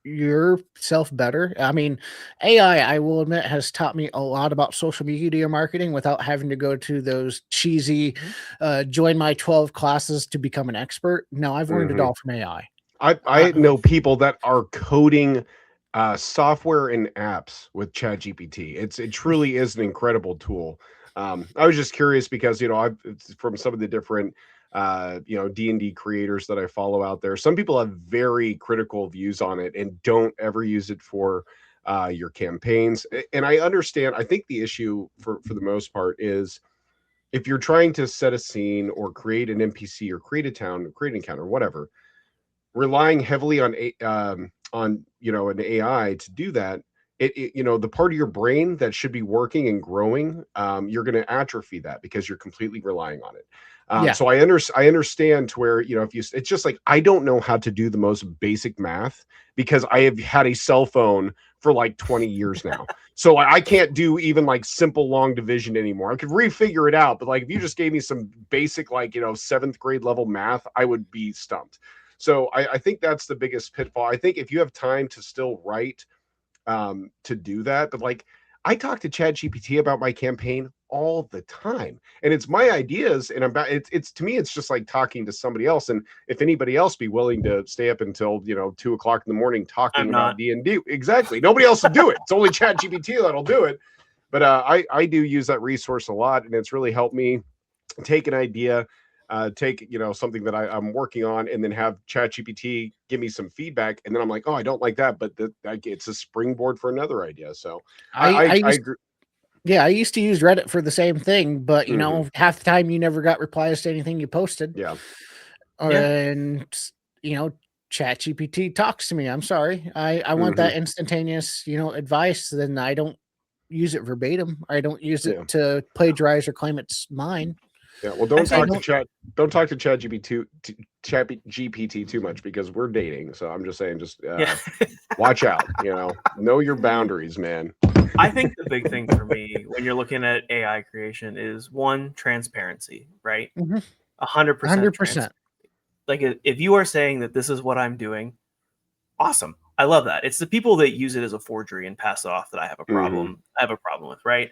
yourself better. I mean, AI, I will admit, has taught me a lot about social media marketing without having to go to those cheesy join my 12 classes to become an expert. No, I've learned it all from AI. I know people that are coding software and apps with ChatGPT. It truly is an incredible tool. I was just curious because from some of the different D&D creators that I follow out there, some people have very critical views on it and don't ever use it for your campaigns. And I understand. I think the issue for the most part is if you're trying to set a scene or create an NPC or create a town, or create an encounter, whatever, relying heavily on an AI to do that, the part of your brain that should be working and growing, you're going to atrophy that because you're completely relying on it. Yeah. So I understand to where, if you, it's just like, I don't know how to do the most basic math because I have had a cell phone for like 20 years now. So I can't do even like simple long division anymore. I could refigure it out, but like if you just gave me some basic, like, 7th grade level math, I would be stumped. So I think that's the biggest pitfall. I think if you have time to still write, to do that, but like I talk to ChatGPT about my campaign all the time, and it's my ideas, and it's to me, it's just like talking to somebody else. And if anybody else be willing to stay up until 2 o'clock in the morning talking about D&D, exactly, nobody else will do it. It's only ChatGPT that'll do it. But I do use that resource a lot, and it's really helped me take an idea, take something that I'm working on, and then have ChatGPT give me some feedback, and then I'm like, oh, I don't like that, but it's a springboard for another idea. So I agree. Yeah, I used to use Reddit for the same thing, but half the time you never got replies to anything you posted. Yeah. And ChatGPT talks to me. I'm sorry. I want that instantaneous, advice. Then I don't use it verbatim. I don't use it to plagiarize or claim it's mine. Yeah, well, don't talk to ChatGPT too much because we're dating. So I'm just saying, watch out. Know your boundaries, man. I think the big thing for me when you're looking at AI creation is one, transparency, right? 100%. Like if you are saying that this is what I'm doing, awesome. I love that. It's the people that use it as a forgery and pass it off that I have a problem. I have a problem with, right?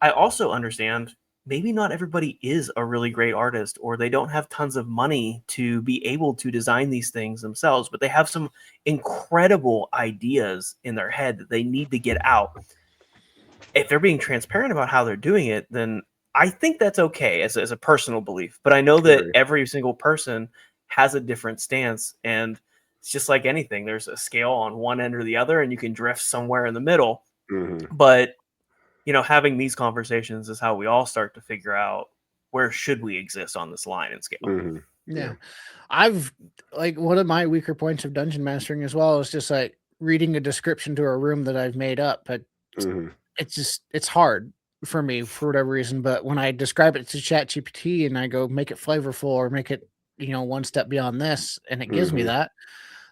I also understand maybe not everybody is a really great artist, or they don't have tons of money to be able to design these things themselves, but they have some incredible ideas in their head that they need to get out. If they're being transparent about how they're doing it, then I think that's okay as a personal belief. But I know that every single person has a different stance, and it's just like anything. There's a scale on one end or the other, and you can drift somewhere in the middle. But having these conversations is how we all start to figure out where should we exist on this line and scale. Yeah. I've one of my weaker points of dungeon mastering as well is just like reading a description to a room that I've made up, but it's hard for me for whatever reason. But when I describe it to ChatGPT and I go make it flavorful or make it, one step beyond this, and it gives me that,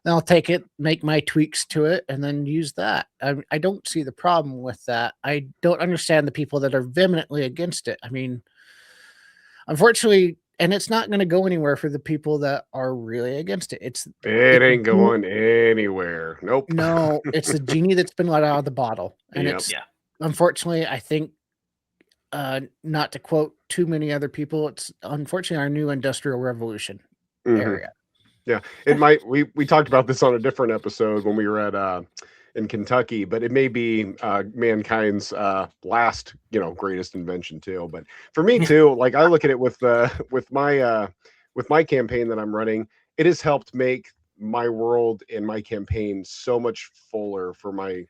then I'll take it, make my tweaks to it, and then use that. I don't see the problem with that. I don't understand the people that are vehemently against it. I mean, unfortunately, and it's not going to go anywhere for the people that are really against it. It ain't going anywhere. Nope. No, it's the genie that's been let out of the bottle. And unfortunately, I think, not to quote too many other people, it's unfortunately our new industrial revolution area. Yeah, we talked about this on a different episode when we were at in Kentucky, but it may be mankind's last greatest invention too. But for me too, like I look at it with my campaign that I'm running, it has helped make my world and my campaign so much fuller for my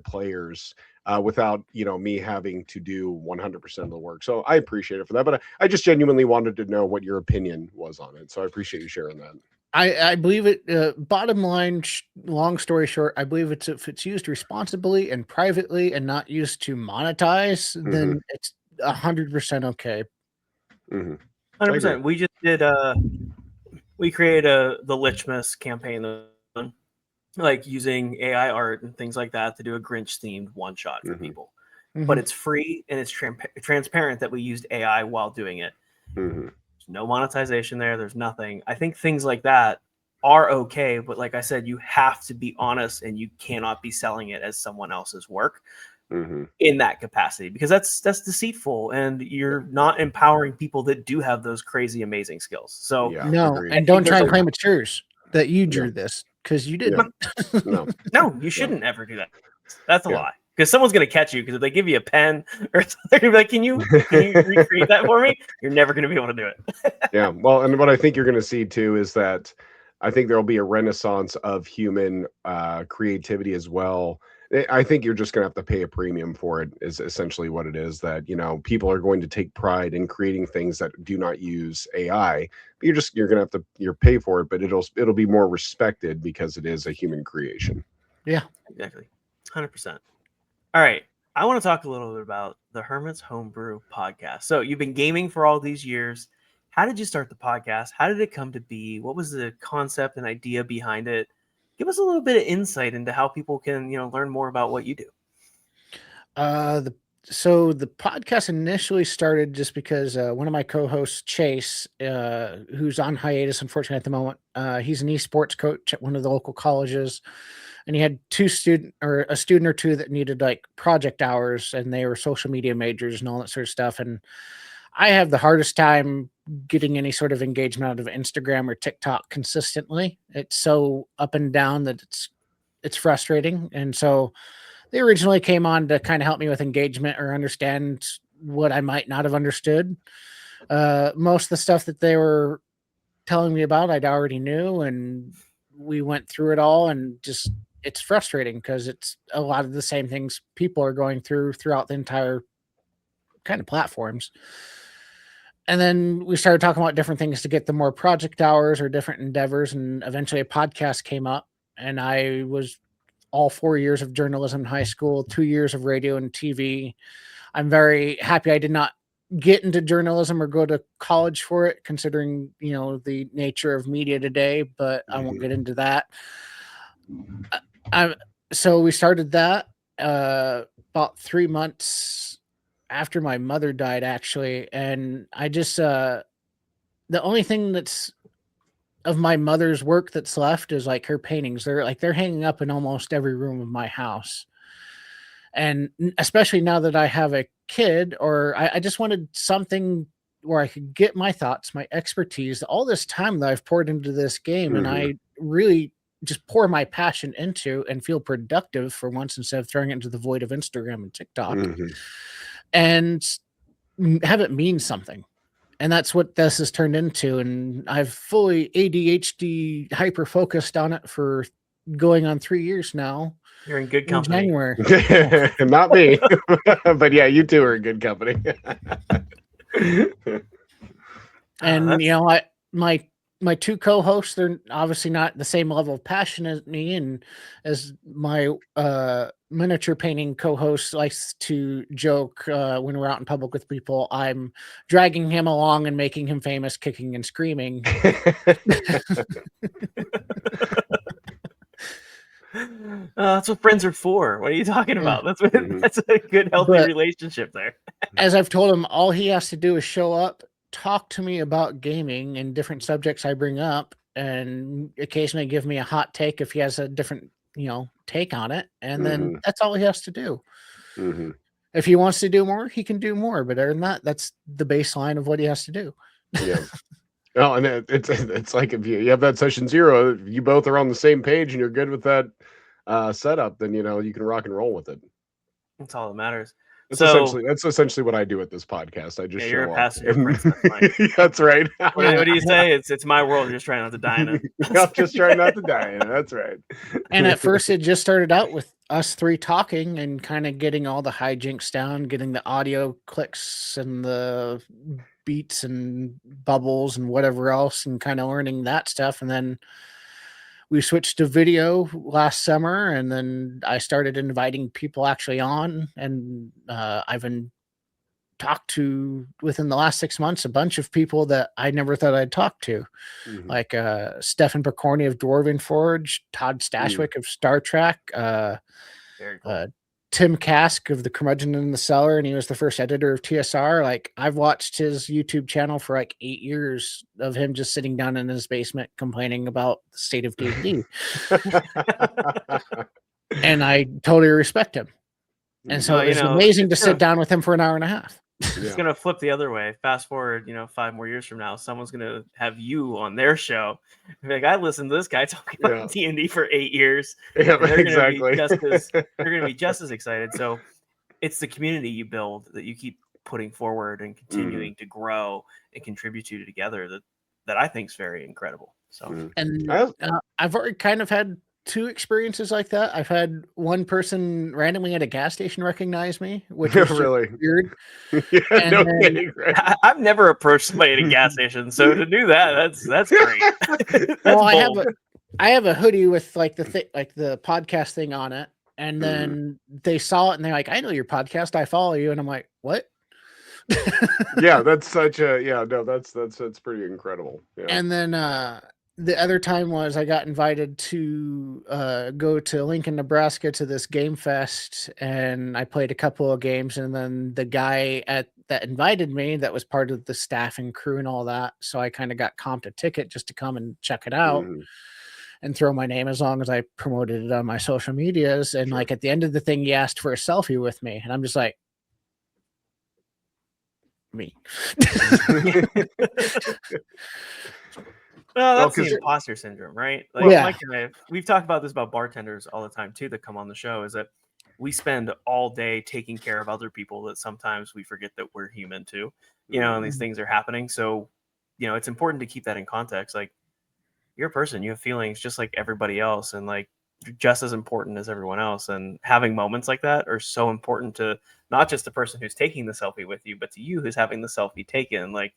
players, without me having to do 100% of the work. So I appreciate it for that, but I just genuinely wanted to know what your opinion was on it. So I appreciate you sharing that. I believe it. Bottom line, long story short, I believe if it's used responsibly and privately and not used to monetize, then it's 100% okay. 100%. We just did. We created the Lichmas campaign, like using AI art and things like that to do a Grinch themed one shot for people. But it's free and it's transparent that we used AI while doing it. There's no monetization there. There's nothing. I think things like that are okay, but like I said, you have to be honest and you cannot be selling it as someone else's work in that capacity, because that's deceitful, and you're not empowering people that do have those crazy amazing skills. So Yeah, No, agreed. and don't try and there's a- claim it's yours that you drew Yeah. this, because you didn't. No. No, you shouldn't ever do that. That's a Yeah. lie. Because someone's gonna catch you, because if they give you a pen or they're gonna be like, can you recreate that for me? You're never gonna be able to do it. Yeah. Well, and what I think you're going to see too is that I think there'll be a renaissance of human creativity as well. I think you're just going to have to pay a premium for it, is essentially what it is. That, you know, people are going to take pride in creating things that do not use AI. But you're going to have to pay for it, but it'll be more respected because it is a human creation. Yeah. Exactly. 100%. All right. I want to talk a little bit about the Hermit's Homebrew podcast. So you've been gaming for all these years. How did you start the podcast? How did it come to be? What was the concept and idea behind it? Give us a little bit of insight into how people can, learn more about what you do. So the podcast initially started just because one of my co-hosts, Chase, who's on hiatus unfortunately at the moment, he's an esports coach at one of the local colleges, and he had a student or two that needed like project hours, and they were social media majors and all that sort of stuff. And I have the hardest time getting any sort of engagement out of Instagram or TikTok consistently. It's so up and down that it's frustrating. And so they originally came on to kind of help me with engagement or understand what I might not have understood. Most of the stuff that they were telling me about, I'd already knew, and we went through it all, and just it's frustrating because it's a lot of the same things people are going through throughout the entire kind of platforms. And then we started talking about different things to get the more project hours or different endeavors, and eventually a podcast came up, and I was all 4 years of journalism in high school, 2 years of radio and TV. I'm very happy I did not get into journalism or go to college for it, considering, the nature of media today, but I won't get into that. So we started that about 3 months after my mother died, actually. And I just, the only thing that's of my mother's work that's left is like her paintings. They're hanging up in almost every room of my house. And especially now that I have a kid, or I just wanted something where I could get my thoughts, my expertise, all this time that I've poured into this game, and I really just pour my passion into and feel productive for once, instead of throwing it into the void of Instagram and TikTok, and have it mean something. And that's what this has turned into. And I've fully ADHD hyper focused on it for going on 3 years now. You're in good company. January. Not me. But yeah, you two are in good company. And my two co-hosts, they're obviously not the same level of passion as me, and as my miniature painting co-host likes to joke when we're out in public with people, I'm dragging him along and making him famous, kicking and screaming. That's what friends are for. What are you talking about? That's a good, healthy relationship there. As I've told him, all he has to do is show up, talk to me about gaming and different subjects I bring up, and occasionally give me a hot take if he has a different, take on it. And then that's all he has to do. If he wants to do more, he can do more. But other than that, that's the baseline of what he has to do. Yeah. Well, and it's like if you have that session 0, if you both are on the same page and you're good with that setup, then you can rock and roll with it. That's all that matters. That's essentially what I do at this podcast. I just show you're a up. passenger princess. That's right. What do you say? It's my world. You're just trying not to die in it. I'm just trying not to die in it. That's right. And at first, it just started out with us three talking and kind of getting all the hijinks down, getting the audio clicks and the beats and bubbles and whatever else, and kind of learning that stuff. And then we switched to video last summer, and then I started inviting people actually on, and I've been talked to within the last 6 months, a bunch of people that I never thought I'd talk to, like Stefan Picorni of Dwarven Forge, Todd Stashwick of Star Trek, Very cool. Tim Kask of the Curmudgeon in the Cellar, and he was the first editor of TSR. Like, I've watched his YouTube channel for like 8 years of him just sitting down in his basement complaining about the state of D&D. And I totally respect him. And so Well, it was you know, amazing to sit down with him for an hour and a half. It's gonna flip the other way. Fast forward, 5 more years from now, someone's gonna have you on their show. Like, I listened to this guy talking about D&D for 8 years. Yeah, and they're exactly. they're gonna be just as excited. So it's the community you build that you keep putting forward and continuing to grow and contribute to together that I think is very incredible. So and I've already kind of had 2 experiences like that. I've had one person randomly at a gas station recognize me, which was really weird. Yeah, no kidding, right? I've never approached somebody at a gas station, so to do that, that's great. That's well, bold. I have a hoodie with like the podcast thing on it, and then they saw it and they're like, "I know your podcast. I follow you," and I'm like, "What?" Yeah, that's such a that's pretty incredible. Yeah. And then the other time was I got invited to go to Lincoln, Nebraska to this game fest, and I played a couple of games, and then the guy that invited me, that was part of the staff and crew and all that, so I kind of got comped a ticket just to come and check it out and throw my name as long as I promoted it on my social medias. And like at the end of the thing, he asked for a selfie with me, and I'm just like, me. Well, that's the imposter syndrome, right? Like, yeah. Mike and I, we've talked about this about bartenders all the time too that come on the show, is that we spend all day taking care of other people that sometimes we forget that we're human too, and these things are happening. So, it's important to keep that in context. Like, you're a person, you have feelings just like everybody else, and like you're just as important as everyone else. And having moments like that are so important to not just the person who's taking the selfie with you, but to you who's having the selfie taken. Like,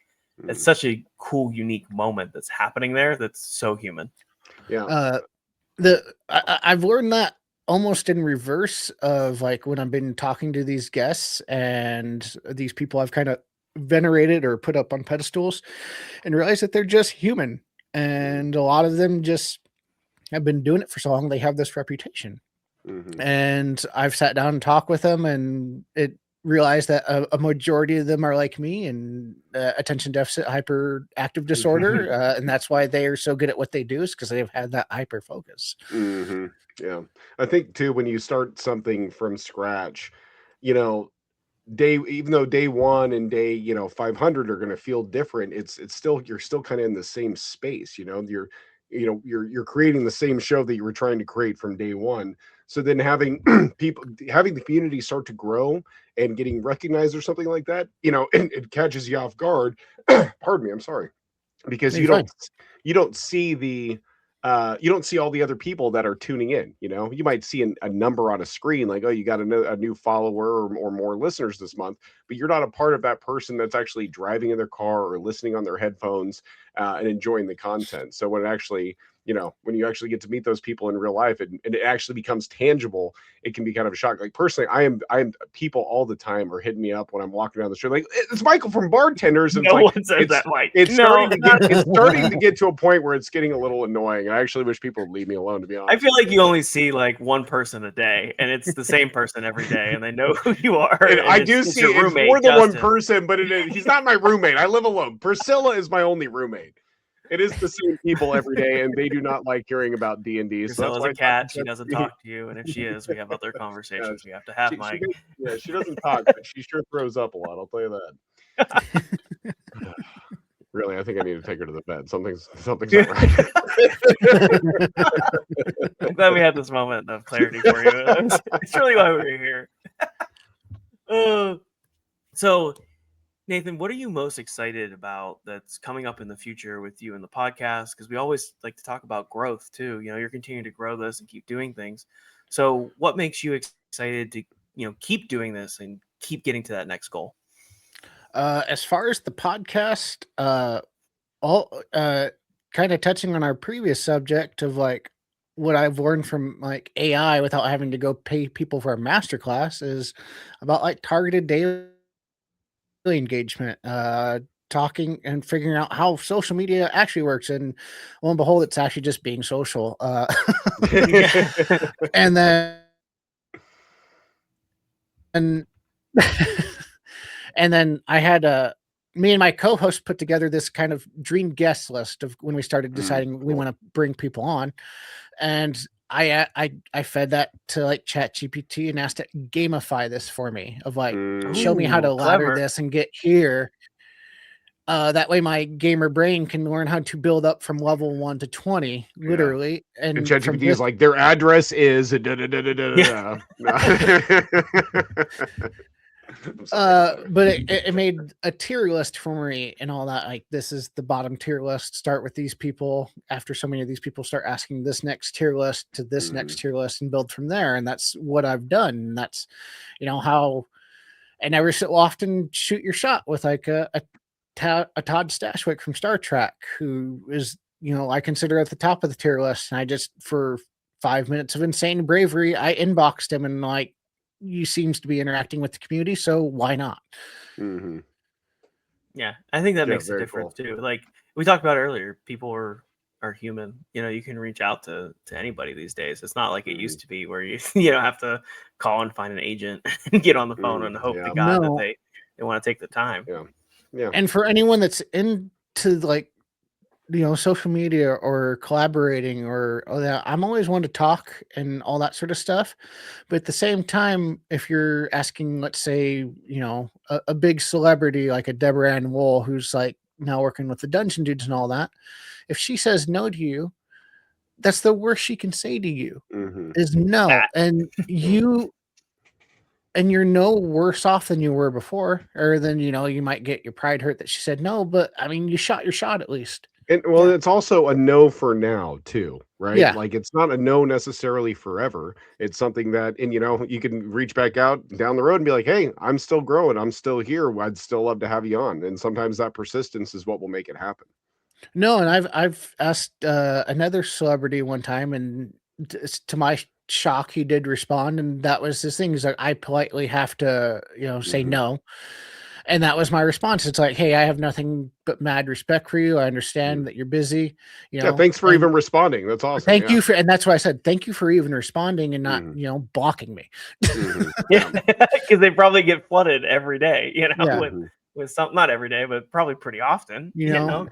it's such a cool, unique moment that's happening there that's so human. Yeah. I've learned that almost in reverse of like when I've been talking to these guests and these people I've kind of venerated or put up on pedestals, and realize that they're just human. And a lot of them just have been doing it for so long, they have this reputation. And I've sat down and talked with them, and realized that a majority of them are like me and attention deficit hyperactive disorder. And that's why they are so good at what they do, is because they've had that hyper focus. Yeah. I think too, when you start something from scratch, even though day 1 and day 500 are going to feel different, you're still kind of in the same space. You're creating the same show that you were trying to create from day 1. So then having having the community start to grow and getting recognized or something like that, it catches you off guard. Pardon me, I'm sorry, because you don't see you don't see all the other people that are tuning in. You might see a number on a screen like, oh, you got a new follower or more listeners this month, but you're not a part of that person that's actually driving in their car or listening on their headphones and enjoying the content. So when when you actually get to meet those people in real life and it actually becomes tangible, it can be kind of a shock. Like, personally, I am people all the time are hitting me up when I'm walking down the street, like, it's Michael from Bardtenders. And no one says that, Mike. It's starting to get to a point where it's getting a little annoying. I actually wish people would leave me alone, to be honest. I feel like you only see like one person a day, and it's the same person every day, and they know who you are. And I do see it's more than one person, but he's not my roommate. I live alone. Priscilla is my only roommate. It is the same people every day, and they do not like hearing about D&D. Priscilla's a cat. She doesn't talk to you, and if she is, we have other conversations we have to have, Mike. She doesn't talk, but she sure throws up a lot. I'll tell you that. Really, I think I need to take her to the vet. Something's not right. I'm glad we had this moment of clarity for you. It's really why we're here. So, Nathan, what are you most excited about that's coming up in the future with you in the podcast? Because we always like to talk about growth too. You're continuing to grow this and keep doing things. So what makes you excited to, keep doing this and keep getting to that next goal? As far as the podcast, kind of touching on our previous subject of like what I've learned from like AI without having to go pay people for a masterclass, is about like targeted daily engagement, talking and figuring out how social media actually works, and lo and behold, it's actually just being social. And then and and then I had me and my co-host put together this kind of dream guest list of when we started deciding we want to bring people on, and I fed that to like ChatGPT and asked it gamify this for me of like show me how to Ooh, ladder clever. this and get here. That way my gamer brain can learn how to build up from level 1 to 20, literally. And And from ChatGPT is like, their address is da, da, da, da, da, Yeah. I'm sorry. but it made a tier list for me and all that. Like, this is the bottom tier list. Start with these people. After so many of these people, start asking this next tier list to this next tier list and build from there. And that's what I've done. And that's, how. And every so often shoot your shot with like a Todd Stashwick from Star Trek, who is, I consider at the top of the tier list. And I just, for 5 minutes of insane bravery, I inboxed him and like, you seems to be interacting with the community, so why not? Mm-hmm. Yeah, I think that Yeah, makes a very difference cool. too. Like we talked about earlier, people are human. You can reach out to anybody these days. It's not like it used to be where you have to call and find an agent and get on the phone and hope to God that they want to take the time. Yeah. Yeah. And for anyone that's into like social media or collaborating or that, I'm always one to talk and all that sort of stuff. But at the same time, if you're asking, let's say, a big celebrity like a Deborah Ann Wool, who's like now working with the Dungeon Dudes and all that, if she says no to you, that's the worst she can say to you is no. And you're no worse off than you were before, or then, you might get your pride hurt that she said no, but I mean, you shot your shot at least. And well, it's also a no for now too, right? Yeah. Like it's not a no necessarily forever. It's something that, and you can reach back out down the road and be like, hey, I'm still growing. I'm still here. I'd still love to have you on. And sometimes that persistence is what will make it happen. No, and I've asked another celebrity one time, and to my shock, he did respond, and that was his thing. Is like, I politely have to, say no, and that was my response. It's like, hey, I have nothing but mad respect for you. I understand that you're busy. Yeah, thanks for even responding. That's awesome. Thank you for, and that's why I said thank you for even responding and not, blocking me. Yeah, because they probably get flooded every day. With something, not every day, but probably pretty often.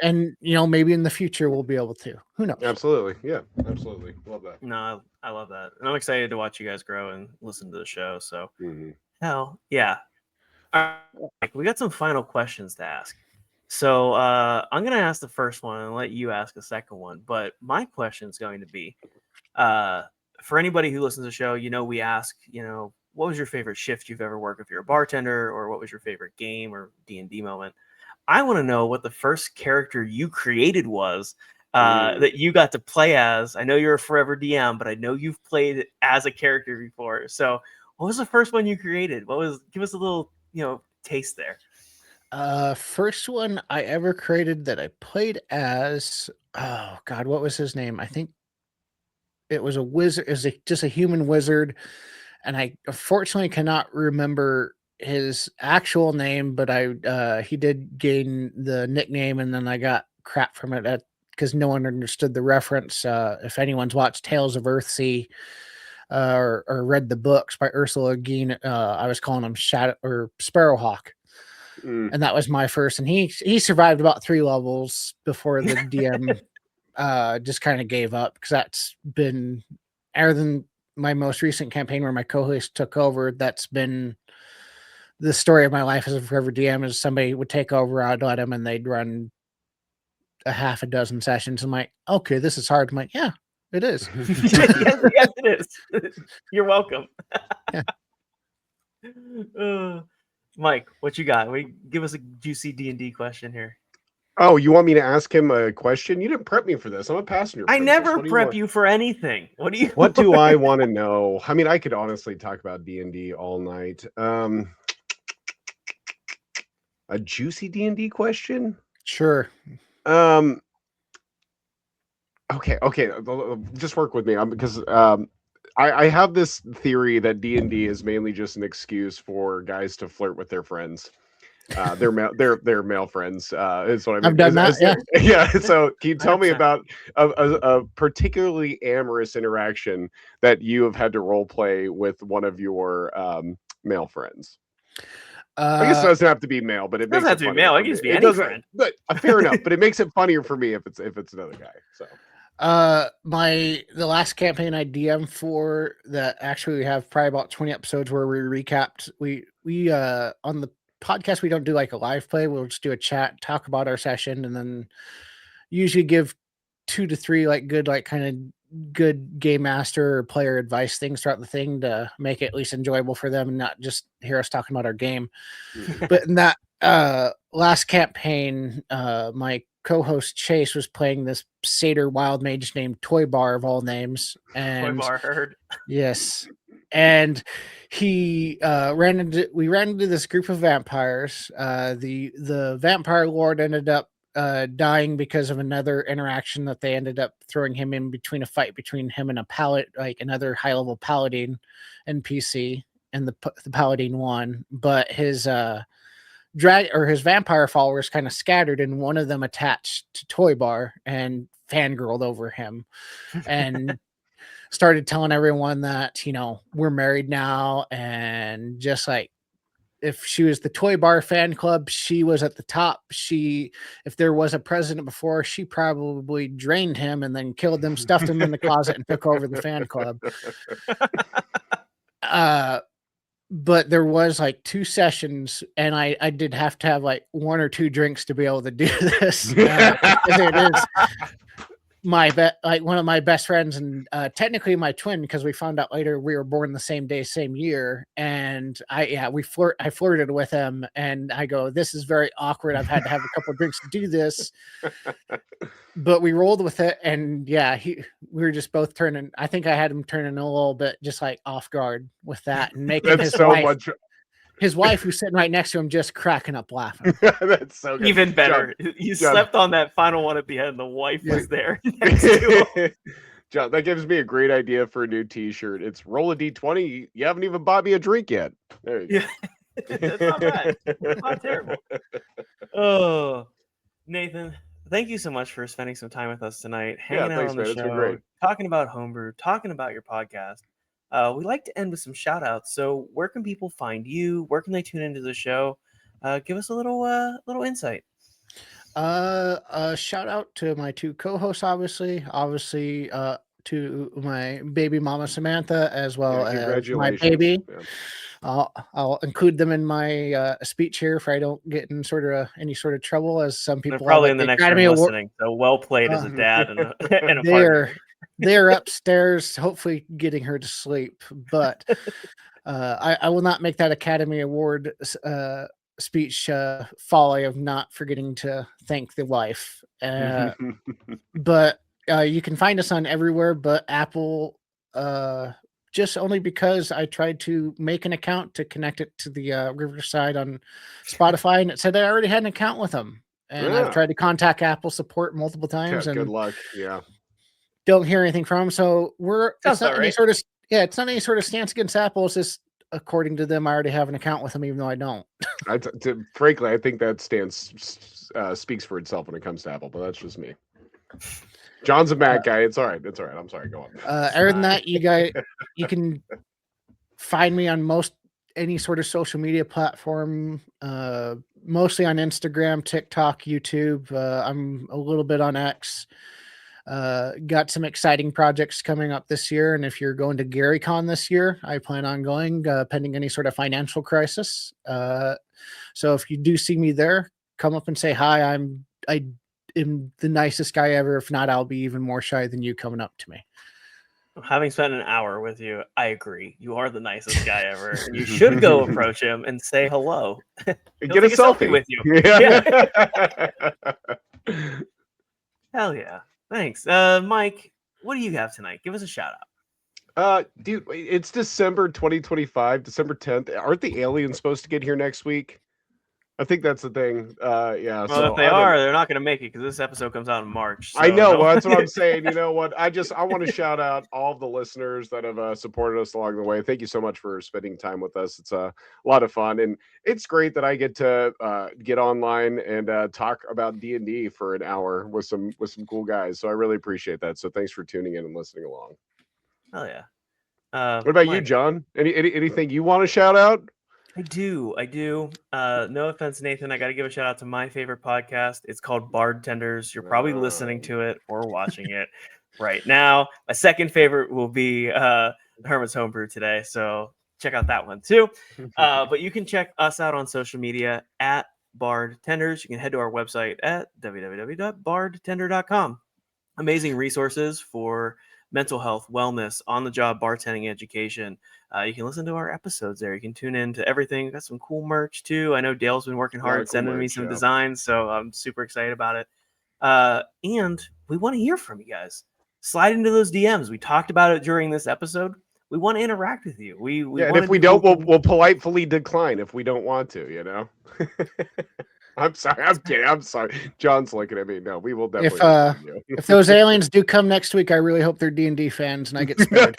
And maybe in the future we'll be able to. Who knows? Absolutely, yeah, absolutely, love that. No, I love that, and I'm excited to watch you guys grow and listen to the show. So, hell yeah! All right, we got some final questions to ask. So I'm gonna ask the first one and let you ask the second one. But my question is going to be, for anybody who listens to the show, we ask, what was your favorite shift you've ever worked if you're a bartender, or what was your favorite game or D&D moment? I want to know what the first character you created was that you got to play as. I know you're a forever DM, but I know you've played as a character before. So what was the first one you created? Give us a little, taste there. First one I ever created that I played as, oh God, what was his name? I think it was a wizard. It was just a human wizard. And I unfortunately cannot remember his actual name, but he did gain the nickname, and then I got crap from it because no one understood the reference. If anyone's watched Tales of Earthsea or read the books by Ursula Le Guin, I was calling him Shadow or Sparrowhawk, and that was my first. And he survived about 3 levels before the DM just kind of gave up, because that's been other than my most recent campaign where my co-host took over. That's been the story of my life as a forever DM. Is somebody would take over, I'd let them, and they'd run a half a dozen sessions. I'm like, okay, this is hard. I'm like, yeah, it is. yes, it is. You're welcome. Mike, what you got? Give us a juicy D&D question here. Oh, you want me to ask him a question? You didn't prep me for this. I'm a passenger. I never prep you for anything. What do you? What do I want to know? I mean, I could honestly talk about D&D all night. A juicy D&D question? Sure. Okay. Just work with me because I have this theory that D&D is mainly just an excuse for guys to flirt with their friends. Their male friends is what I mean. I've done that. Yeah. So can you tell me about a particularly amorous interaction that you have had to role play with one of your male friends? I guess it doesn't have to be male, but it makes doesn't have it to be funnier male. for It can me. just be It any doesn't, friend. but fair enough. But it makes it funnier for me if it's another guy. So The last campaign I DM for that actually we have probably about 20 episodes where we recapped. We on the podcast we don't do like a live play. We'll just do a chat, talk about our session, and then usually give 2 to 3 like good kind of good game master or player advice things throughout the thing to make it at least enjoyable for them and not just hear us talking about our game. But in that last campaign, my co-host Chase was playing this satyr wild mage named Toy Bar of all names, and Toy Bar heard. yes, and we ran into this group of vampires. The vampire lord ended up dying because of another interaction that they ended up throwing him in between a fight between him and a another high level paladin NPC, and the paladin won, but his his vampire followers kind of scattered, and one of them attached to Toy Bar and fangirled over him and started telling everyone that we're married now, and just like if she was the Toy Bar fan club, she was at the top. If there was a president before, she probably drained him and then killed him, stuffed him in the closet, and took over the fan club. But there was like 2 sessions, and I did have to have like 1 or 2 drinks to be able to do this. It is one of my best friends, and technically my twin, because we found out later we were born the same day, same year. And I flirted with him, and I go, this is very awkward. I've had to have a couple of drinks to do this. But we rolled with it, and we were just both turning. I think I had him turning a little bit just like off guard with that, and making his wife, who's sitting right next to him, just cracking up laughing. That's so good. Even better. You slept on that final one at the end. The wife was there next to him. John, that gives me a great idea for a new T-shirt. It's roll a D20. You haven't even bought me a drink yet. There you go. Yeah. That's not bad. It's not terrible. Oh, Nathan, thank you so much for spending some time with us tonight, hanging out on the show, talking about Homebrew, talking about your podcast. We like to end with some shout outs. So where can people find you? Where can they tune into the show? Give us a little insight. Shout out to my 2 co-hosts, obviously to my baby mama Samantha, as well as my baby. I'll include them in my speech here if I don't get in any sort of trouble, as some people They're probably in the next room listening. So well played as a dad and a partner. They're upstairs, hopefully getting her to sleep. But I will not make that Academy Award speech folly of not forgetting to thank the wife. But you can find us on everywhere but Apple, just only because I tried to make an account to connect it to the Riverside on Spotify, and it said I already had an account with them. And I've tried to contact Apple support multiple times. Good luck. Yeah. Don't hear anything from them. So it's not any sort of stance against Apple. It's just, according to them, I already have an account with them, even though I don't. Frankly, I think that stance speaks for itself when it comes to Apple, but that's just me. John's a Mac guy. It's all right. I'm sorry. Go on. Other than that, you can find me on any sort of social media platform, mostly on Instagram, TikTok, YouTube. I'm a little bit on X. Got some exciting projects coming up this year, and if you're going to GaryCon this year, I plan on going, pending any sort of financial crisis. So if you do see me there, come up and say hi. I am the nicest guy ever. If not, I'll be even more shy than you coming up to me. Having spent an hour with you, I agree. You are the nicest guy ever. And you should go approach him and say hello. Get a selfie with you. Yeah. Hell yeah. Thanks. Mike, what do you have tonight? Give us a shout out. Dude, it's December 2025, December 10th. Aren't the aliens supposed to get here next week? I think that's the thing. Yeah. Well, so if they are, they're not going to make it because this episode comes out in March. So I know. Well, that's what I'm saying. You know what? I want to shout out all of the listeners that have supported us along the way. Thank you so much for spending time with us. It's a lot of fun, and it's great that I get to get online and talk about D&D for an hour with some cool guys. So I really appreciate that. So thanks for tuning in and listening along. Hell yeah. What about you, Mike, John? Anything you want to shout out? I do. No offense, Nathan. I got to give a shout out to my favorite podcast. It's called Bardtenders. You're probably listening to it or watching it right now. My second favorite will be Hermit's Homebrew today. So check out that one too. But you can check us out on social media at Bardtenders. You can head to our website at www.bardtender.com. Amazing resources for mental health, wellness, on the job bartending education. You can listen to our episodes there. You can tune in to everything. We've got some cool merch too. I know Dale's been working hard sending me some designs, so I'm super excited about it. And we want to hear from you guys. Slide into those DMs. We talked about it during this episode. We want to interact with you. And if we don't, we'll politely decline if we don't want to. You know. I'm sorry. I'm kidding. I'm sorry. John's looking at me. No, we will definitely. If those aliens do come next week, I really hope they're D&D fans and I get spared.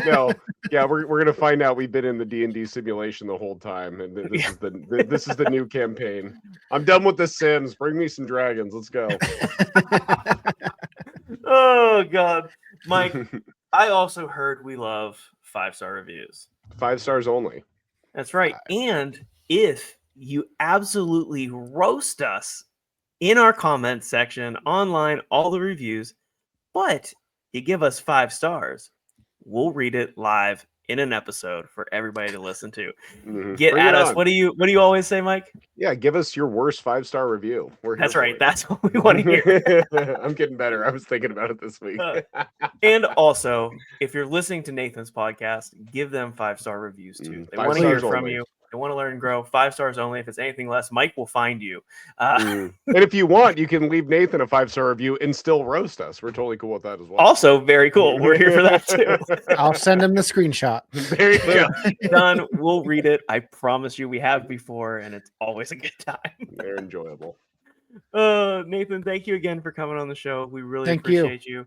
No. Yeah, we're gonna find out we've been in the D&D simulation the whole time, and this is the new campaign. I'm done with the Sims. Bring me some dragons. Let's go. Oh God, Mike. I also heard we love 5-star reviews. 5 stars only. That's right. And if you absolutely roast us in our comments section, online, all the reviews, but you give us 5 stars, we'll read it live in an episode for everybody to listen to. Get Bring at us. On. What do you always say, Mike? Yeah, give us your worst 5-star review. That's right. That's what we want to hear. I'm getting better. I was thinking about it this week. And also, if you're listening to Nathan's podcast, give them 5-star reviews too. They want to hear from you. They want to learn and grow. 5 stars only. If it's anything less, Mike will find you. And if you want, you can leave Nathan a 5-star review and still roast us. We're totally cool with that as well. Also, very cool. We're here for that too. I'll send him the screenshot. There you go. Done. We'll read it. I promise you, we have before, and it's always a good time. They're enjoyable. Nathan, thank you again for coming on the show. We really appreciate you.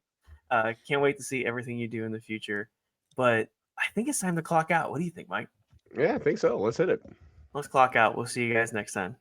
Can't wait to see everything you do in the future. But I think it's time to clock out. What do you think, Mike? Yeah, I think so. Let's hit it. Let's clock out. We'll see you guys next time.